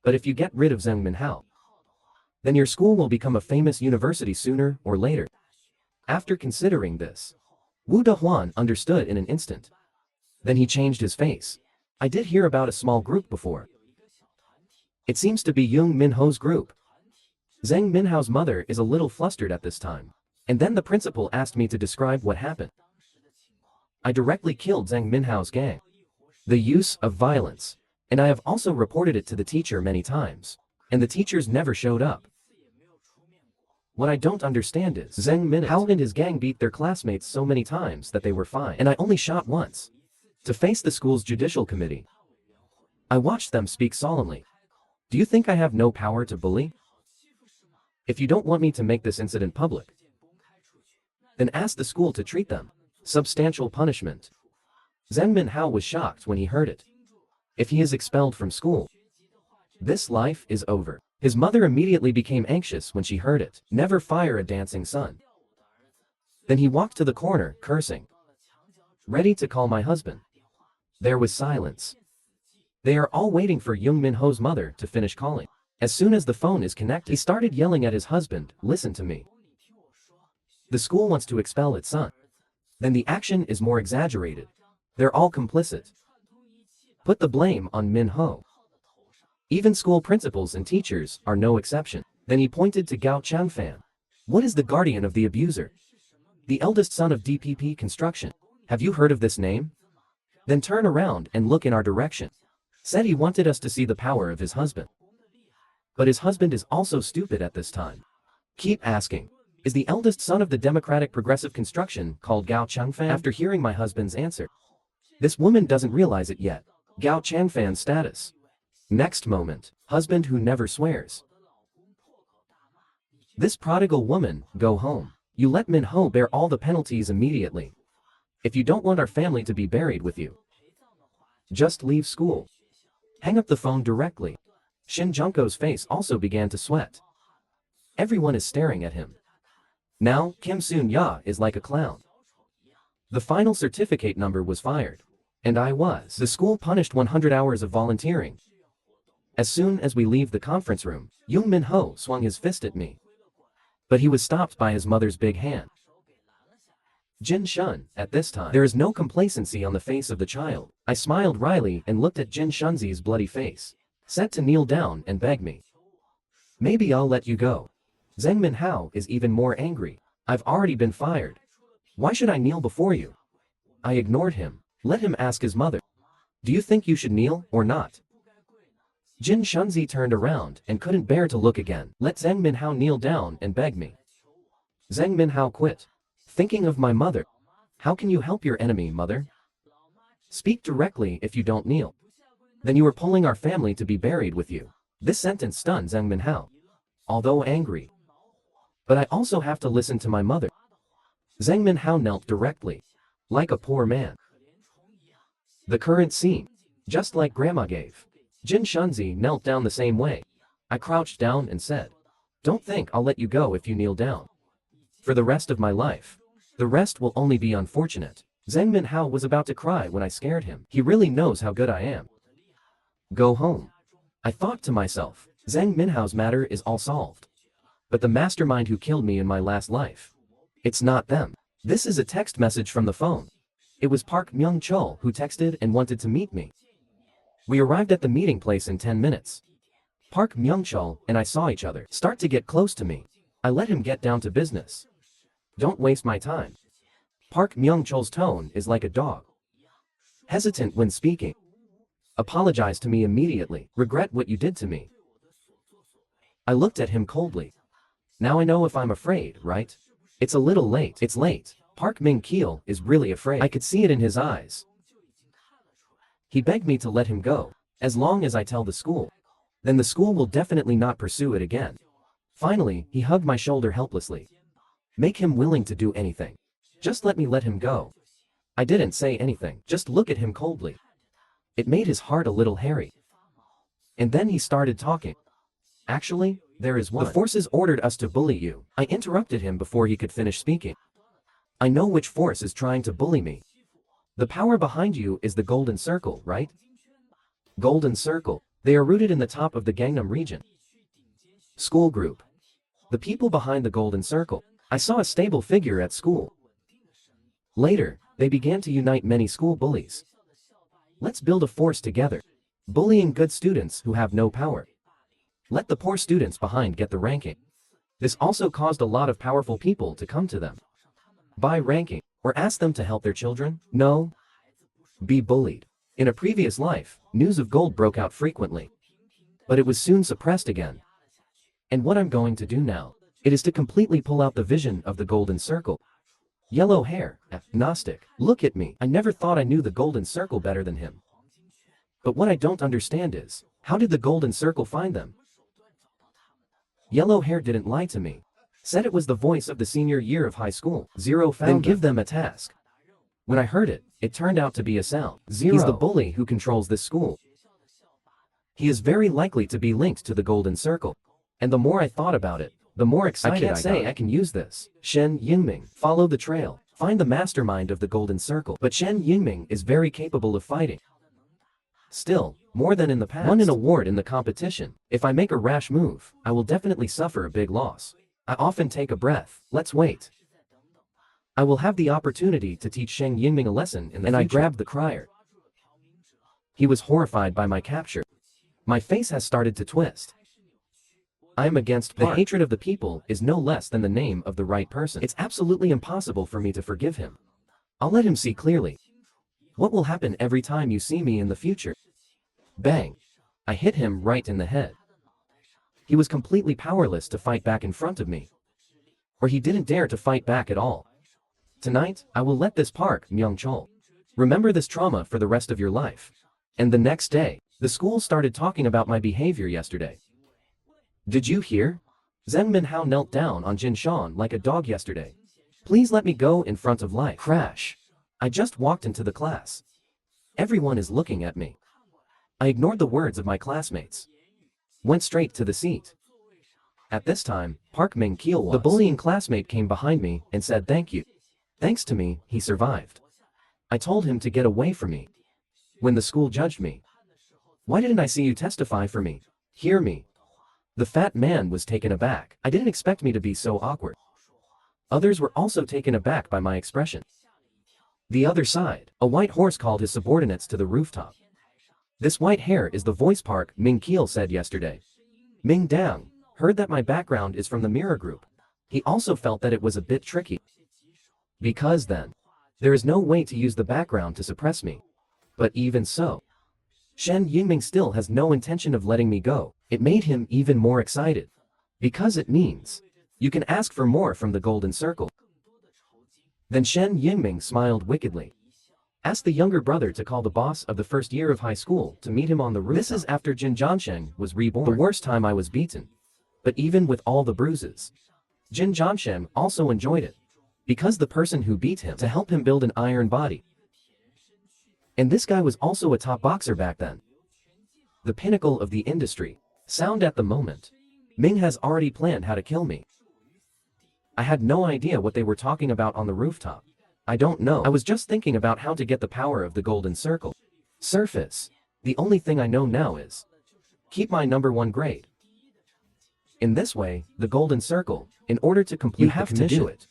But if you get rid of Zheng Minhao, then your school will become a famous university sooner or later. After considering this, Wu Dehuan understood in an instant. Then he changed his face. I did hear about a small group before. It seems to be Jung Minho's group. Zheng Minhao's mother is a little flustered at this time. And then the principal asked me to describe what happened. I directly killed Zheng Minhao's gang. The use of violence. And I have also reported it to the teacher many times. And the teachers never showed up. What I don't understand is, Zheng Minhao and his gang beat their classmates so many times that they were fine. And I only shot once. To face the school's judicial committee. I watched them speak solemnly. Do you think I have no power to bully? If you don't want me to make this incident public, then ask the school to treat them. Substantial punishment. Zheng Minhao was shocked when he heard it. If he is expelled from school, this life is over. His mother immediately became anxious when she heard it. Never fire a dancing son. Then he walked to the corner, cursing. Ready to call my husband. There was silence. They are all waiting for Jung Minho's mother to finish calling. As soon as the phone is connected, he started yelling at his husband, listen to me. The school wants to expel its son. Then the action is more exaggerated. They're all complicit. Put the blame on Minho. Even school principals and teachers are no exception. Then he pointed to Gao Changfan. What is the guardian of the abuser? The eldest son of DPP Construction. Have you heard of this name? Then turn around and look in our direction. Said he wanted us to see the power of his husband. But his husband is also stupid at this time. Keep asking. Is the eldest son of the Democratic Progressive Construction called Gao Changfan? After hearing my husband's answer. This woman doesn't realize it yet. Gao Changfan's status. Next moment. Husband who never swears. This prodigal woman, go home. You let Min Ho bear all the penalties immediately. If you don't want our family to be buried with you, just leave school. Hang up the phone directly. Shin Junko's face also began to sweat. Everyone is staring at him. Now, Kim Soon-ya is like a clown. The final certificate number was fired. And I was. The school punished 100 hours of volunteering. As soon as we leave the conference room, Young Min Ho swung his fist at me. But he was stopped by his mother's big hand. Jin Shun, at this time, there is no complacency on the face of the child. I smiled wryly and looked at Jin Shunzi's bloody face. Set to kneel down and beg me. Maybe I'll let you go. Zheng Minhao is even more angry. I've already been fired. Why should I kneel before you? I ignored him. Let him ask his mother. Do you think you should kneel or not? Jin Shunzi turned around and couldn't bear to look again. Let Zheng Minhao kneel down and beg me. Zheng Minhao quit. Thinking of my mother. How can you help your enemy, mother? Speak directly if you don't kneel. Then you are pulling our family to be buried with you. This sentence stunned Zheng Minhao. Although angry. But I also have to listen to my mother. Zheng Minhao knelt directly. Like a poor man. The current scene. Just like grandma gave. Jin Shunzi knelt down the same way. I crouched down and said, don't think I'll let you go if you kneel down. For the rest of my life. The rest will only be unfortunate. Zheng Minhao was about to cry when I scared him. He really knows how good I am. Go home. I thought to myself, Zheng Minhao's matter is all solved. But the mastermind who killed me in my last life. It's not them. This is a text message from the phone. It was Park Myung-chul who texted and wanted to meet me. We arrived at the meeting place in 10 minutes. Park Myung-chul and I saw each other start to get close to me. I let him get down to business. Don't waste my time. Park Myung-chul's tone is like a dog. Hesitant when speaking. Apologize to me immediately. Regret what you did to me. I looked at him coldly. Now I know if I'm afraid, right? It's a little late. It's late. Park Min-keel is really afraid. I could see it in his eyes. He begged me to let him go, as long as I tell the school. Then the school will definitely not pursue it again. Finally, he hugged my shoulder helplessly. Make him willing to do anything. Just let him go. I didn't say anything, just look at him coldly. It made his heart a little hairy. And then he started talking. Actually, there is one. The forces ordered us to bully you. I interrupted him before he could finish speaking. I know which force is trying to bully me. The power behind you is the Golden Circle, right? Golden Circle. They are rooted in the top of the Gangnam region. School group. The people behind the Golden Circle. I saw a stable figure at school. Later, they began to unite many school bullies. Let's build a force together. Bullying good students who have no power. Let the poor students behind get the ranking. This also caused a lot of powerful people to come to them. By ranking, or ask them to help their children? No. Be bullied. In a previous life, news of gold broke out frequently. But it was soon suppressed again. And what I'm going to do now, it is to completely pull out the vision of the Golden Circle. Yellow hair, agnostic. Look at me. I never thought I knew the Golden Circle better than him. But what I don't understand is, how did the Golden Circle find them? Yellow hair didn't lie to me. Said it was the voice of the senior year of high school. Zero found them. Then give them a task. When I heard it, it turned out to be a sound. Zero. He's the bully who controls this school. He is very likely to be linked to the Golden Circle. And the more I thought about it, the more excited I got. I can't say I can use this. Shen Yingming, follow the trail. Find the mastermind of the Golden Circle. But Shen Yingming is very capable of fighting. Still, more than in the past. Won an award in the competition. If I make a rash move, I will definitely suffer a big loss. I often take a breath. Let's wait. I will have the opportunity to teach Shen Yingming a lesson in the future. I grabbed the crier. He was horrified by my capture. My face has started to twist. I am against Park. The hatred of the people is no less than the name of the right person. It's absolutely impossible for me to forgive him. I'll let him see clearly. What will happen every time you see me in the future? Bang! I hit him right in the head. He was completely powerless to fight back in front of me. Or he didn't dare to fight back at all. Tonight, I will let this Park Myung-chul remember this trauma for the rest of your life. And the next day, the school started talking about my behavior yesterday. Did you hear? Zheng Minhao knelt down on Jin Shan like a dog yesterday. Please let me go in front of life. Crash. I just walked into the class. Everyone is looking at me. I ignored the words of my classmates. Went straight to the seat. At this time, Park Ming-kil was. The bullying classmate came behind me and said thank you. Thanks to me, he survived. I told him to get away from me. When the school judged me. Why didn't I see you testify for me? Hear me. The fat man was taken aback. I didn't expect me to be so awkward. Others were also taken aback by my expression. The other side, a white horse called his subordinates to the rooftop. This white hair is the voice Park Ming-kil said yesterday. Ming Dang heard that my background is from the mirror group. He also felt that it was a bit tricky. Because then, there is no way to use the background to suppress me. But even so, Shen Yingming still has no intention of letting me go. It made him even more excited. Because it means, you can ask for more from the golden circle. Then Shen Yingming smiled wickedly. Asked the younger brother to call the boss of the first year of high school to meet him on the roof. This is after Jin Jiansheng was reborn. The worst time I was beaten. But even with all the bruises, Jin Jiansheng also enjoyed it. Because the person who beat him to help him build an iron body. And this guy was also a top boxer back then. The pinnacle of the industry. Sound at the moment. Ming has already planned how to kill me. I had no idea what they were talking about on the rooftop. I don't know. I was just thinking about how to get the power of the golden circle. Surface. The only thing I know now is keep my #1 grade. In this way, the golden circle, in order to complete the commission, to do it.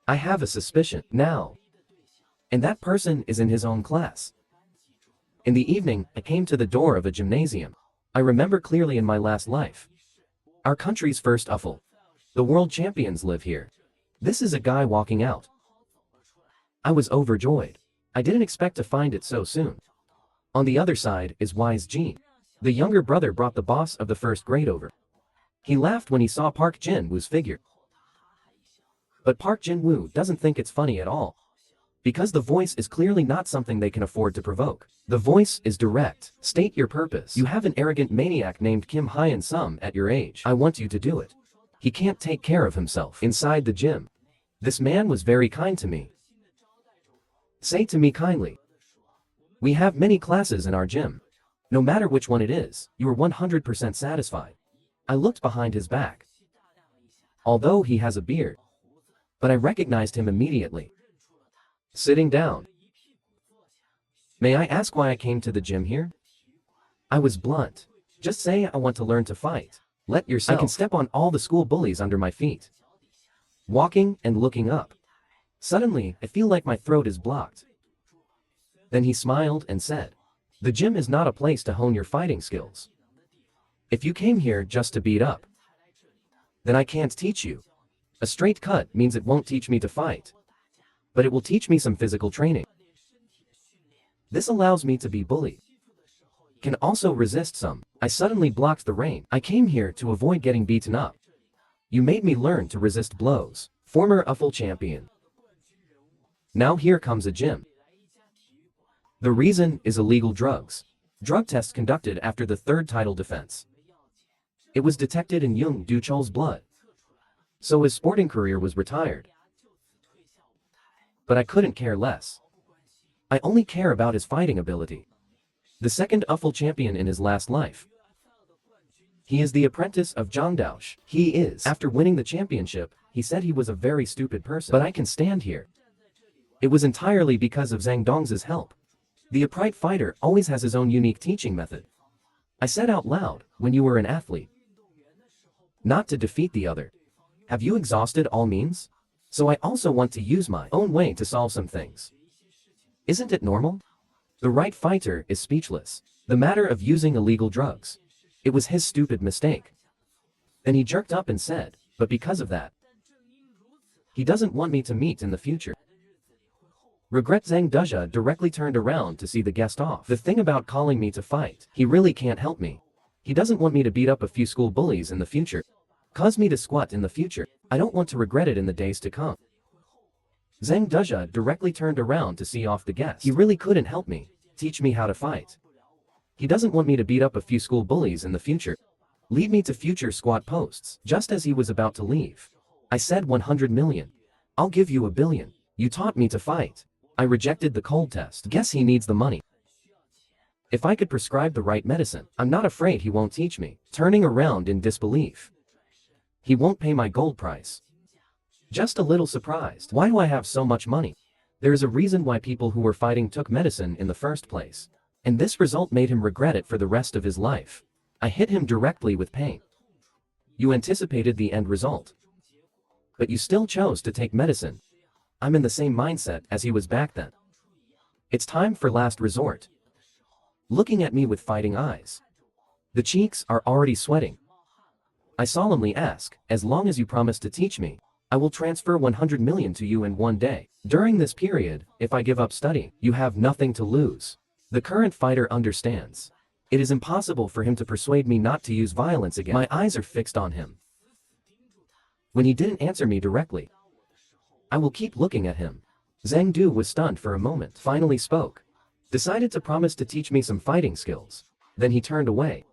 I have a suspicion now. And that person is in his own class. In the evening, I came to the door of a gymnasium. I remember clearly in my last life. Our country's first UFL. The world champions live here. This is a guy walking out. I was overjoyed. I didn't expect to find it so soon. On the other side is Wise Jean. The younger brother brought the boss of the first grade over. He laughed when he saw Park Jin-woo's figure. But Park Jin-woo doesn't think it's funny at all. Because the voice is clearly not something they can afford to provoke. The voice is direct. State your purpose. You have an arrogant maniac named Kim Hyun-sum at your age. I want you to do it. He can't take care of himself. Inside the gym. This man was very kind to me. Say to me kindly. We have many classes in our gym. No matter which one it is, you are 100% satisfied. I looked behind his back. Although he has a beard. But I recognized him immediately. Sitting down. May I ask why I came to the gym here? I was blunt. Just say I want to learn to fight. Let yourself. I can step on all the school bullies under my feet. Walking and looking up. Suddenly, I feel like my throat is blocked. Then he smiled and said, the gym is not a place to hone your fighting skills. If you came here just to beat up, then I can't teach you. A straight cut means it won't teach me to fight. But it will teach me some physical training. This allows me to be bullied. Can also resist some. I suddenly blocked the rain. I came here to avoid getting beaten up. You made me learn to resist blows. Former UFL champion. Now here comes a gym. The reason is illegal drugs. Drug tests conducted after the third title defense. It was detected in Young Du-chul's blood. So his sporting career was retired. But I couldn't care less. I only care about his fighting ability. The second UFL champion in his last life. He is the apprentice of Zhang Daosh. He is. After winning the championship, he said he was a very stupid person. But I can stand here. It was entirely because of Zhang Dong's help. The upright fighter always has his own unique teaching method. I said out loud, when you were an athlete. Not to defeat the other. Have you exhausted all means? So I also want to use my own way to solve some things. Isn't it normal? The right fighter is speechless. The matter of using illegal drugs. It was his stupid mistake. Then he jerked up and said, but because of that, he doesn't want me to meet in the future. Regret. Zhang Dezha directly turned around to see the guest off. The thing about calling me to fight, he really can't help me. He doesn't want me to beat up a few school bullies in the future. Cause me to squat in the future. I don't want to regret it in the days to come. Zhang Dezha directly turned around to see off the guest. He really couldn't help me, teach me how to fight. He doesn't want me to beat up a few school bullies in the future. Lead me to future squat posts. Just as he was about to leave, I said 100 million. I'll give you $1 billion. You taught me to fight. I rejected the cold test. Guess he needs the money. If I could prescribe the right medicine, I'm not afraid he won't teach me. Turning around in disbelief. He won't pay my gold price. Just a little surprised. Why do I have so much money? There is a reason why people who were fighting took medicine in the first place. And this result made him regret it for the rest of his life. I hit him directly with pain. You anticipated the end result. But you still chose to take medicine. I'm in the same mindset as he was back then. It's time for last resort. Looking at me with fighting eyes. The cheeks are already sweating. I solemnly ask, as long as you promise to teach me, I will transfer 100 million to you in one day. During this period, if I give up studying, you have nothing to lose. The current fighter understands. It is impossible for him to persuade me not to use violence again. My eyes are fixed on him. When he didn't answer me directly, I will keep looking at him. Zhang Du was stunned for a moment, finally spoke. Decided to promise to teach me some fighting skills. Then he turned away.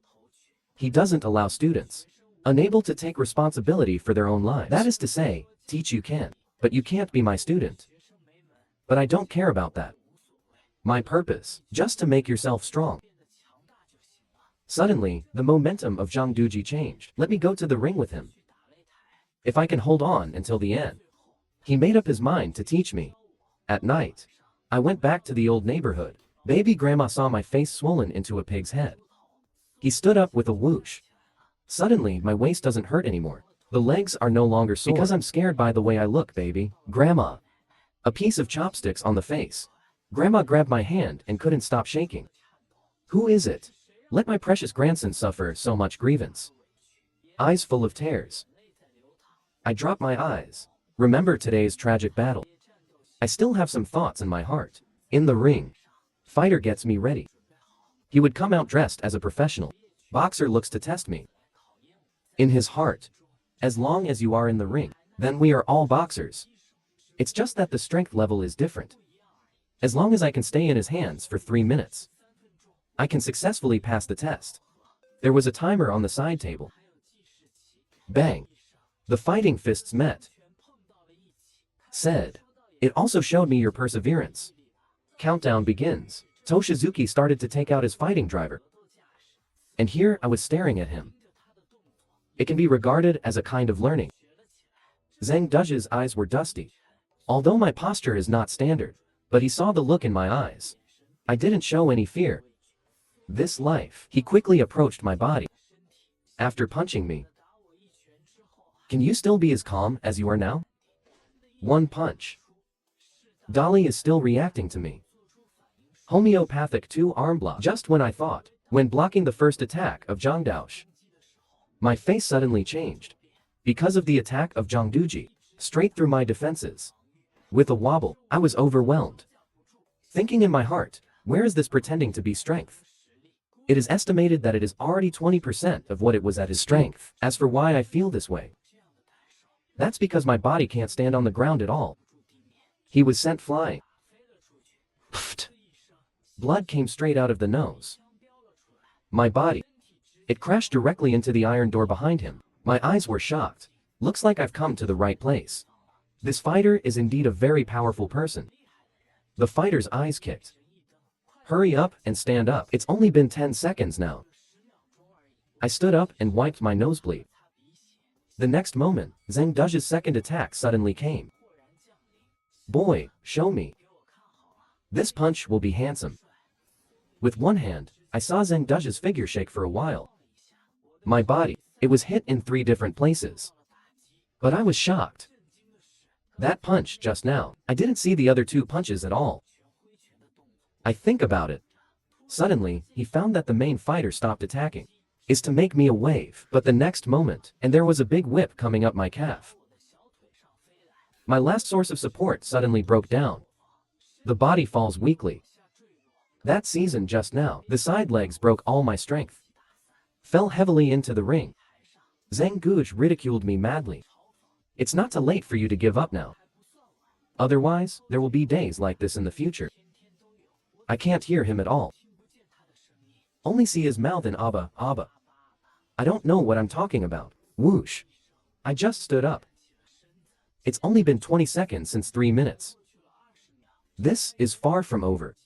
He doesn't allow students unable to take responsibility for their own lives. That is to say, teach you can, but you can't be my student. But I don't care about that. My purpose, just to make yourself strong. Suddenly, the momentum of Zhang Duji changed. Let me go to the ring with him. If I can hold on until the end. He made up his mind to teach me. At night, I went back to the old neighborhood. Baby grandma saw my face swollen into a pig's head. He stood up with a whoosh. Suddenly, my waist doesn't hurt anymore. The legs are no longer sore. Because I'm scared by the way I look, baby. Grandma. A piece of chopsticks on the face. Grandma grabbed my hand and couldn't stop shaking. Who is it? Let my precious grandson suffer so much grievance. Eyes full of tears. I drop my eyes. Remember today's tragic battle. I still have some thoughts in my heart. In the ring, fighter gets me ready. He would come out dressed as a professional. Boxer looks to test me. In his heart, as long as you are in the ring, then we are all boxers. It's just that the strength level is different. As long as I can stay in his hands for 3 minutes, I can successfully pass the test. There was a timer on the side table. Bang. The fighting fists met. Said. It also showed me your perseverance. Countdown begins. Toshizuki started to take out his fighting driver. And here I was staring at him. It can be regarded as a kind of learning. Zhang Dezha's eyes were dusty. Although my posture is not standard, but he saw the look in my eyes. I didn't show any fear. This life. He quickly approached my body. After punching me. Can you still be as calm as you are now? One punch. Dolly is still reacting to me. Homeopathic 2-arm block. Just when I thought, when blocking the first attack of Zhang Daosh, my face suddenly changed. Because of the attack of Zhang Duji, straight through my defenses. With a wobble, I was overwhelmed. Thinking in my heart, where is this pretending to be strength? It is estimated that it is already 20% of what it was at his strength. As for why I feel this way, that's because my body can't stand on the ground at all. He was sent flying. Pfft. Blood came straight out of the nose. My body. It crashed directly into the iron door behind him. My eyes were shocked. Looks like I've come to the right place. This fighter is indeed a very powerful person. The fighter's eyes kicked. Hurry up and stand up. It's only been 10 seconds now. I stood up and wiped my nosebleed. The next moment, Zhang Dezha's second attack suddenly came. Boy, show me. This punch will be handsome. With one hand, I saw Zhang Dezha's figure shake for a while. My body, it was hit in 3 different places. But I was shocked. That punch just now, I didn't see the other 2 punches at all. I think about it. Suddenly, he found that the main fighter stopped attacking. is to make me a wave, but the next moment, and there was a big whip coming up my calf. My last source of support suddenly broke down. The body falls weakly. That season just now, the side legs broke all my strength. Fell heavily into the ring. Zhang Guj ridiculed me madly. It's not too late for you to give up now. Otherwise, there will be days like this in the future. I can't hear him at all. Only see his mouth in Abba, Abba. I don't know what I'm talking about. Whoosh. I just stood up. It's only been 20 seconds since 3 minutes. This is far from over.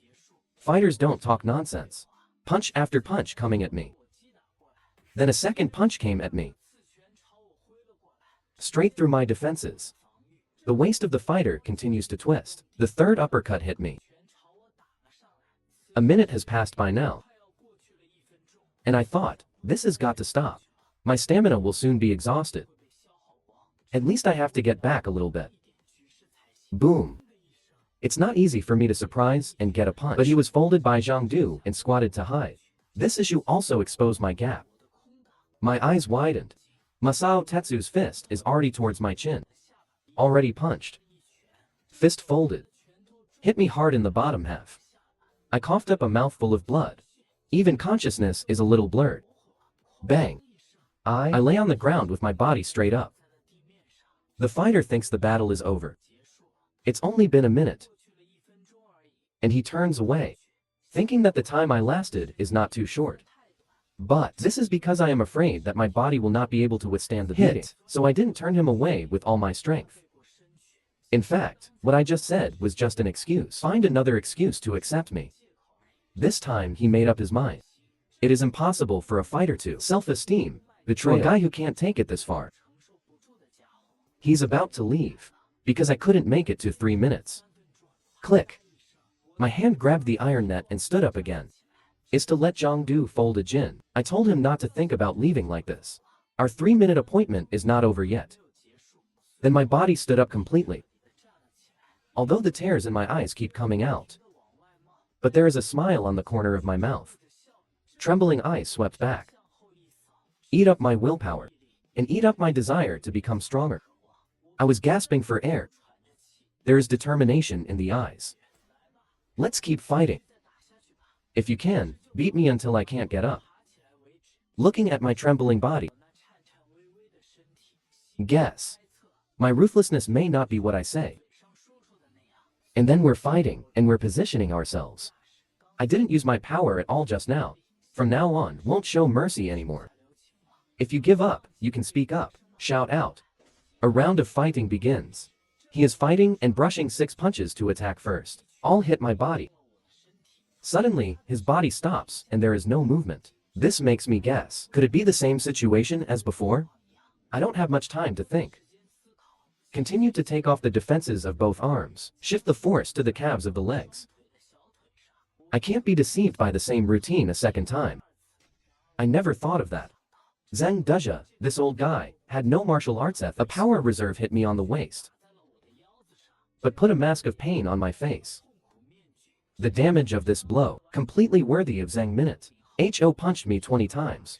Fighters don't talk nonsense. Punch after punch coming at me. Then a second punch came at me. Straight through my defenses. The waist of the fighter continues to twist. The third uppercut hit me. A minute has passed by now. And I thought, this has got to stop. My stamina will soon be exhausted. At least I have to get back a little bit. Boom. It's not easy for me to surprise and get a punch. But he was folded by Zhang Du and squatted to hide. This issue also exposed my gap. My eyes widened. Masao Tetsu's fist is already towards my chin. Already punched. Fist folded. Hit me hard in the bottom half. I coughed up a mouthful of blood. Even consciousness is a little blurred. Bang. I lay on the ground with my body straight up. The fighter thinks the battle is over. It's only been a minute. And he turns away, thinking that the time I lasted is not too short. But this is because I am afraid that my body will not be able to withstand the beating, so I didn't turn him away with all my strength. In fact, what I just said was just an excuse. Find another excuse to accept me. This time he made up his mind. It is impossible for a fighter to self-esteem betray a guy who can't take it this far. He's about to leave, because I couldn't make it to 3 minutes. Click. My hand grabbed the iron net and stood up again. Is to let Zhang Du fold a Jin. I told him not to think about leaving like this. Our 3-minute appointment is not over yet. Then my body stood up completely. Although the tears in my eyes keep coming out. But there is a smile on the corner of my mouth. Trembling eyes swept back. Eat up my willpower. And eat up my desire to become stronger. I was gasping for air. There is determination in the eyes. Let's keep fighting. If you can, beat me until I can't get up. Looking at my trembling body. Guess. My ruthlessness may not be what I say. And then we're fighting, and we're positioning ourselves. I didn't use my power at all just now. From now on, won't show mercy anymore. If you give up, you can speak up, shout out. A round of fighting begins. He is fighting and brushing 6 punches to attack first. All hit my body. Suddenly, his body stops and there is no movement. This makes me guess. Could it be the same situation as before? I don't have much time to think. Continue to take off the defenses of both arms. Shift the force to the calves of the legs. I can't be deceived by the same routine a second time. I never thought of that. Zhang Duzha, this old guy, had no martial arts ethics. A power reserve hit me on the waist. But put a mask of pain on my face. The damage of this blow, completely worthy of Zhang Minute. Ho punched me 20 times.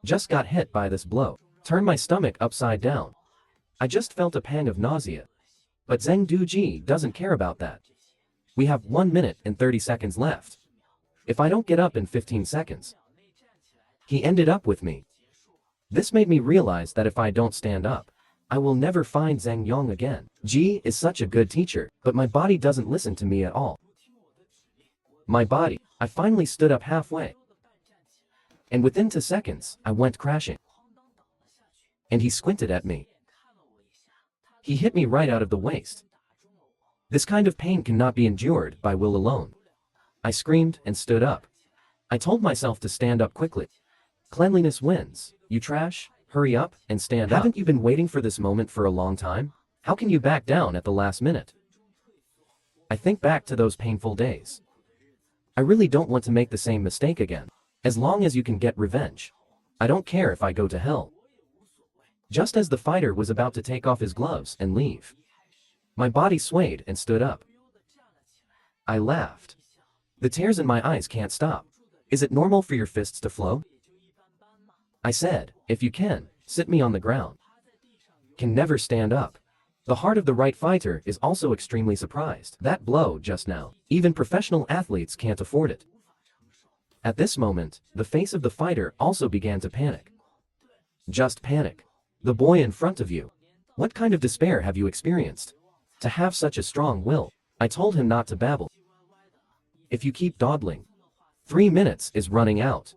Just got hit by this blow. Turned my stomach upside down. I just felt a pang of nausea. But Zhang Duji doesn't care about that. We have 1 minute and 30 seconds left. If I don't get up in 15 seconds. He ended up with me. This made me realize that if I don't stand up, I will never find Zhang Yong again. Ji is such a good teacher, but my body doesn't listen to me at all. My body, I finally stood up halfway. And within 2 seconds, I went crashing. And he squinted at me. He hit me right out of the waist. This kind of pain cannot be endured by will alone. I screamed and stood up. I told myself to stand up quickly. Cleanliness wins. You trash, hurry up and stand up. Haven't you been waiting for this moment for a long time? How can you back down at the last minute? I think back to those painful days. I really don't want to make the same mistake again. As long as you can get revenge. I don't care if I go to hell. Just as the fighter was about to take off his gloves and leave. My body swayed and stood up. I laughed. The tears in my eyes can't stop. Is it normal for your fists to flow? I said, if you can, sit me on the ground. Can never stand up. The heart of the right fighter is also extremely surprised. That blow just now, even professional athletes can't afford it. At this moment, the face of the fighter also began to panic. Just panic. The boy in front of you. What kind of despair have you experienced? To have such a strong will. I told him not to babble. If you keep dawdling, 3 minutes is running out.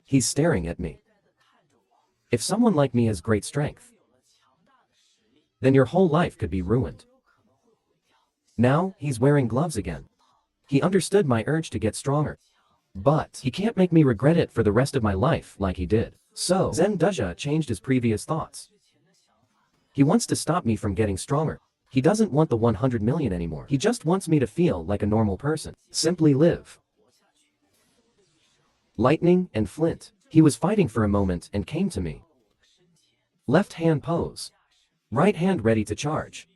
He's staring at me. If someone like me has great strength, then your whole life could be ruined. Now, he's wearing gloves again. He understood my urge to get stronger. But he can't make me regret it for the rest of my life like he did. So, Zheng Dezhe changed his previous thoughts. He wants to stop me from getting stronger. He doesn't want the 100 million anymore. He just wants me to feel like a normal person. Simply live. Lightning and flint. He was fighting for a moment and came to me. Left hand pose. Right hand ready to charge.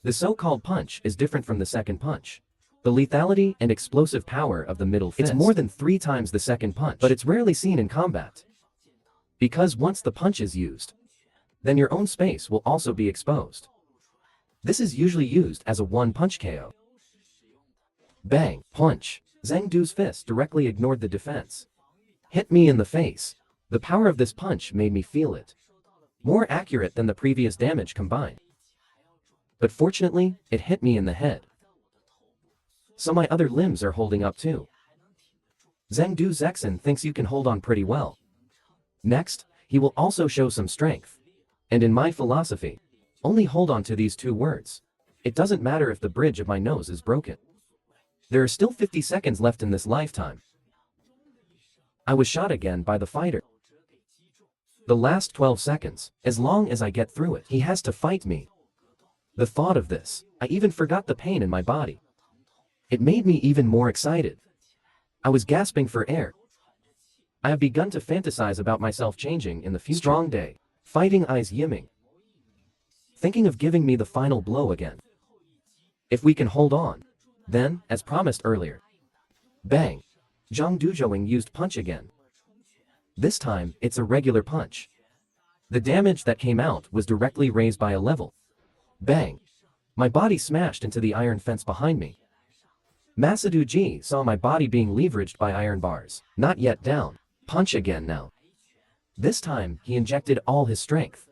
The so-called punch is different from the second punch. The lethality and explosive power of the middle fist. It's more than 3 times the second punch, but it's rarely seen in combat. Because once the punch is used, then your own space will also be exposed. This is usually used as a one-punch KO. Bang, punch. Zheng Du's fist directly ignored the defense. Hit me in the face. The power of this punch made me feel it. More accurate than the previous damage combined. But fortunately, it hit me in the head. So my other limbs are holding up too. Zheng Du Zexin thinks you can hold on pretty well. Next, he will also show some strength. And in my philosophy, only hold on to these 2 words. It doesn't matter if the bridge of my nose is broken. There are still 50 seconds left in this lifetime. I was shot again by the fighter. The last 12 seconds, as long as I get through it, he has to fight me. The thought of this, I even forgot the pain in my body. It made me even more excited. I was gasping for air. I have begun to fantasize about myself changing in the future. Strong day. Fighting Eyes Yiming. Thinking of giving me the final blow again. If we can hold on. Then, as promised earlier. Bang. Zhang Duzhouing used punch again. This time, it's a regular punch. The damage that came out was directly raised by a level. Bang. My body smashed into the iron fence behind me. Masadu Ji saw my body being leveraged by iron bars. Not yet down. Punch again now. This time, he injected all his strength.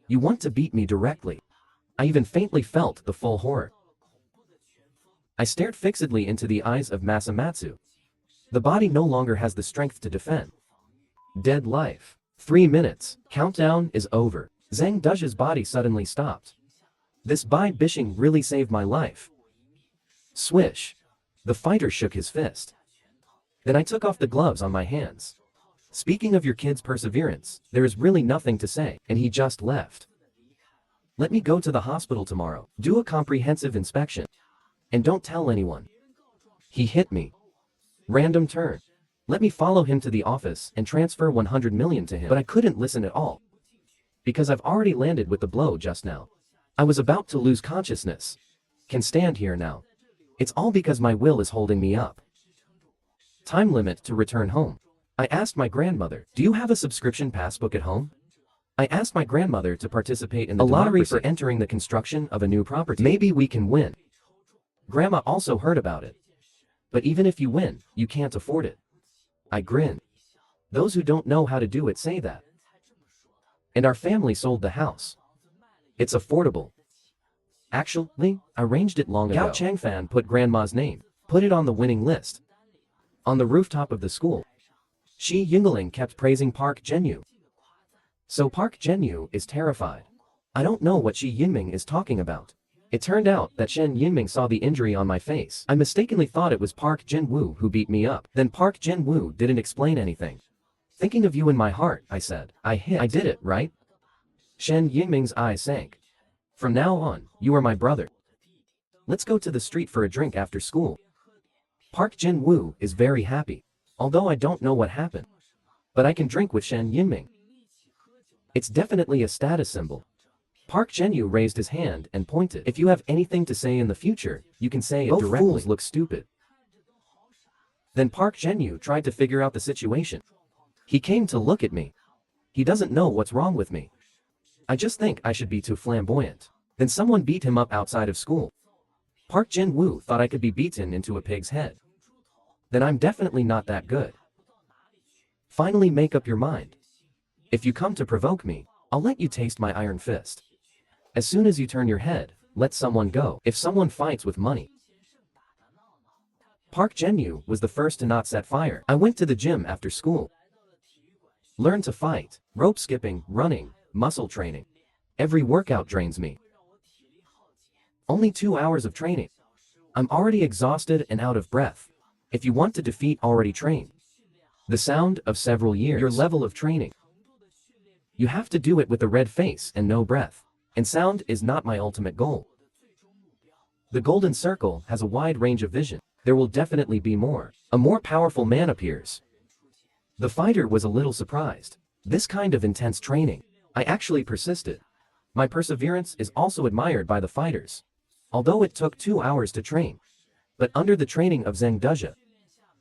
You want to beat me directly. I even faintly felt the full horror. I stared fixedly into the eyes of Masamatsu. The body no longer has the strength to defend. Dead life. 3 minutes. Countdown is over. Zheng Dezhe's body suddenly stopped. This Bai Bishing really saved my life. Swish. The fighter shook his fist. Then I took off the gloves on my hands. Speaking of your kid's perseverance, there is really nothing to say, and he just left. Let me go to the hospital tomorrow, do a comprehensive inspection. And don't tell anyone. He hit me. Random turn. Let me follow him to the office and transfer 100 million to him. But I couldn't listen at all. Because I've already landed with the blow just now. I was about to lose consciousness. Can stand here now. It's all because my will is holding me up. Time limit to return home. I asked my grandmother, do you have a subscription passbook at home? I asked my grandmother to participate in the lottery for entering the construction of a new property. Maybe we can win. Grandma also heard about it. But even if you win, you can't afford it. I grinned. Those who don't know how to do it say that. And our family sold the house. It's affordable. Actually, I arranged it long ago. Gao Changfan put grandma's name, put it on the winning list. On the rooftop of the school. Shi Yingling kept praising Park Zhenyu. So Park Zhenyu is terrified. I don't know what Shi Yinming is talking about. It turned out that Shen Yinming saw the injury on my face. I mistakenly thought it was Park Jinwoo who beat me up. Then Park Jinwoo didn't explain anything. Thinking of you in my heart, I said. I did it, right? Shen Yinming's eyes sank. From now on, you are my brother. Let's go to the street for a drink after school. Park Jinwoo is very happy. Although I don't know what happened. But I can drink with Shen Yinming. It's definitely a status symbol. Park Zhenyu raised his hand and pointed. If you have anything to say in the future, you can say it directly. Both fools look stupid. Then Park Zhenyu tried to figure out the situation. He came to look at me. He doesn't know what's wrong with me. I just think I should be too flamboyant. Then someone beat him up outside of school. Park Jin-woo thought I could be beaten into a pig's head. Then I'm definitely not that good. Finally make up your mind. If you come to provoke me, I'll let you taste my iron fist. As soon as you turn your head, let someone go. If someone fights with money. Park Jin-woo was the first to not set fire. I went to the gym after school. Learn to fight, rope skipping, running, muscle training. Every workout drains me. Only 2 hours of training. I'm already exhausted and out of breath. If you want to defeat already trained. The sound of several years. Your level of training. You have to do it with a red face and no breath. And sound is not my ultimate goal. The golden circle has a wide range of vision. There will definitely be more. A more powerful man appears. The fighter was a little surprised. This kind of intense training. I actually persisted. My perseverance is also admired by the fighters. Although it took 2 hours to train. But under the training of Zheng Dezha,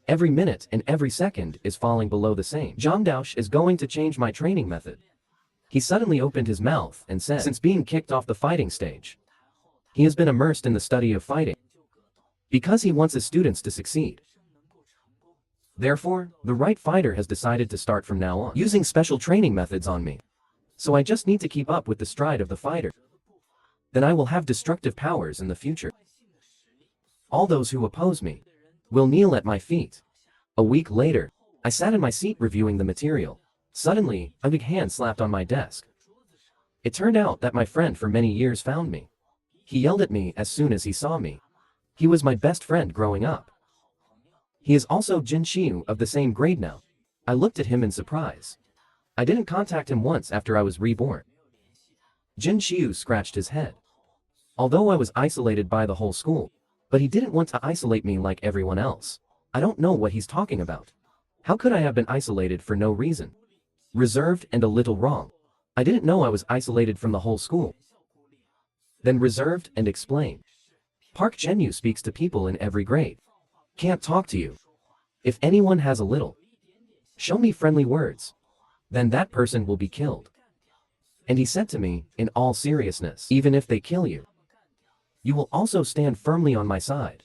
every minute and every second is falling below the same. Zhang Daosh is going to change my training method. He suddenly opened his mouth and said, since being kicked off the fighting stage, he has been immersed in the study of fighting. Because he wants his students to succeed. Therefore, the right fighter has decided to start from now on, using special training methods on me. So I just need to keep up with the stride of the fighter. Then I will have destructive powers in the future. All those who oppose me will kneel at my feet. A week later, I sat in my seat reviewing the material. Suddenly, a big hand slapped on my desk. It turned out that my friend for many years found me. He yelled at me as soon as he saw me. He was my best friend growing up. He is also Jin Xiu of the same grade now. I looked at him in surprise. I didn't contact him once after I was reborn. Jin Xiu scratched his head. Although I was isolated by the whole school, but he didn't want to isolate me like everyone else. I don't know what he's talking about. How could I have been isolated for no reason? Reserved and a little wrong. I didn't know I was isolated from the whole school. Then reserved and explain. Park Jin-woo speaks to people in every grade. Can't talk to you. If anyone has a little, show me friendly words. Then that person will be killed. And he said to me, in all seriousness, even if they kill you, you will also stand firmly on my side.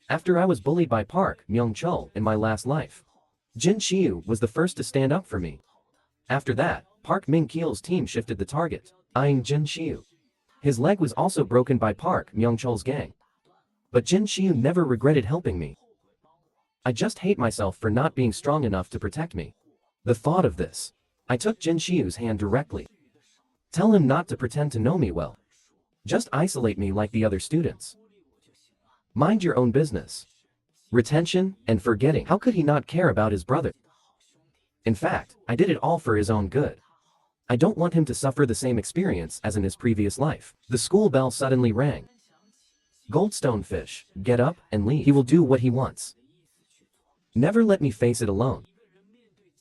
After I was bullied by Park Myung-chul in my last life, Jin Xiu was the first to stand up for me. After that, Park Min-kyul's team shifted the target, eyeing Jin Xiu. His leg was also broken by Park Myung-chul's gang. But Jin Xiu never regretted helping me. I just hate myself for not being strong enough to protect me. The thought of this. I took Jin Xiu's hand directly. Tell him not to pretend to know me well. Just isolate me like the other students. Mind your own business. Retention and forgetting. How could he not care about his brother? In fact, I did it all for his own good. I don't want him to suffer the same experience as in his previous life. The school bell suddenly rang. Goldstone fish, get up and leave. He will do what he wants. Never let me face it alone.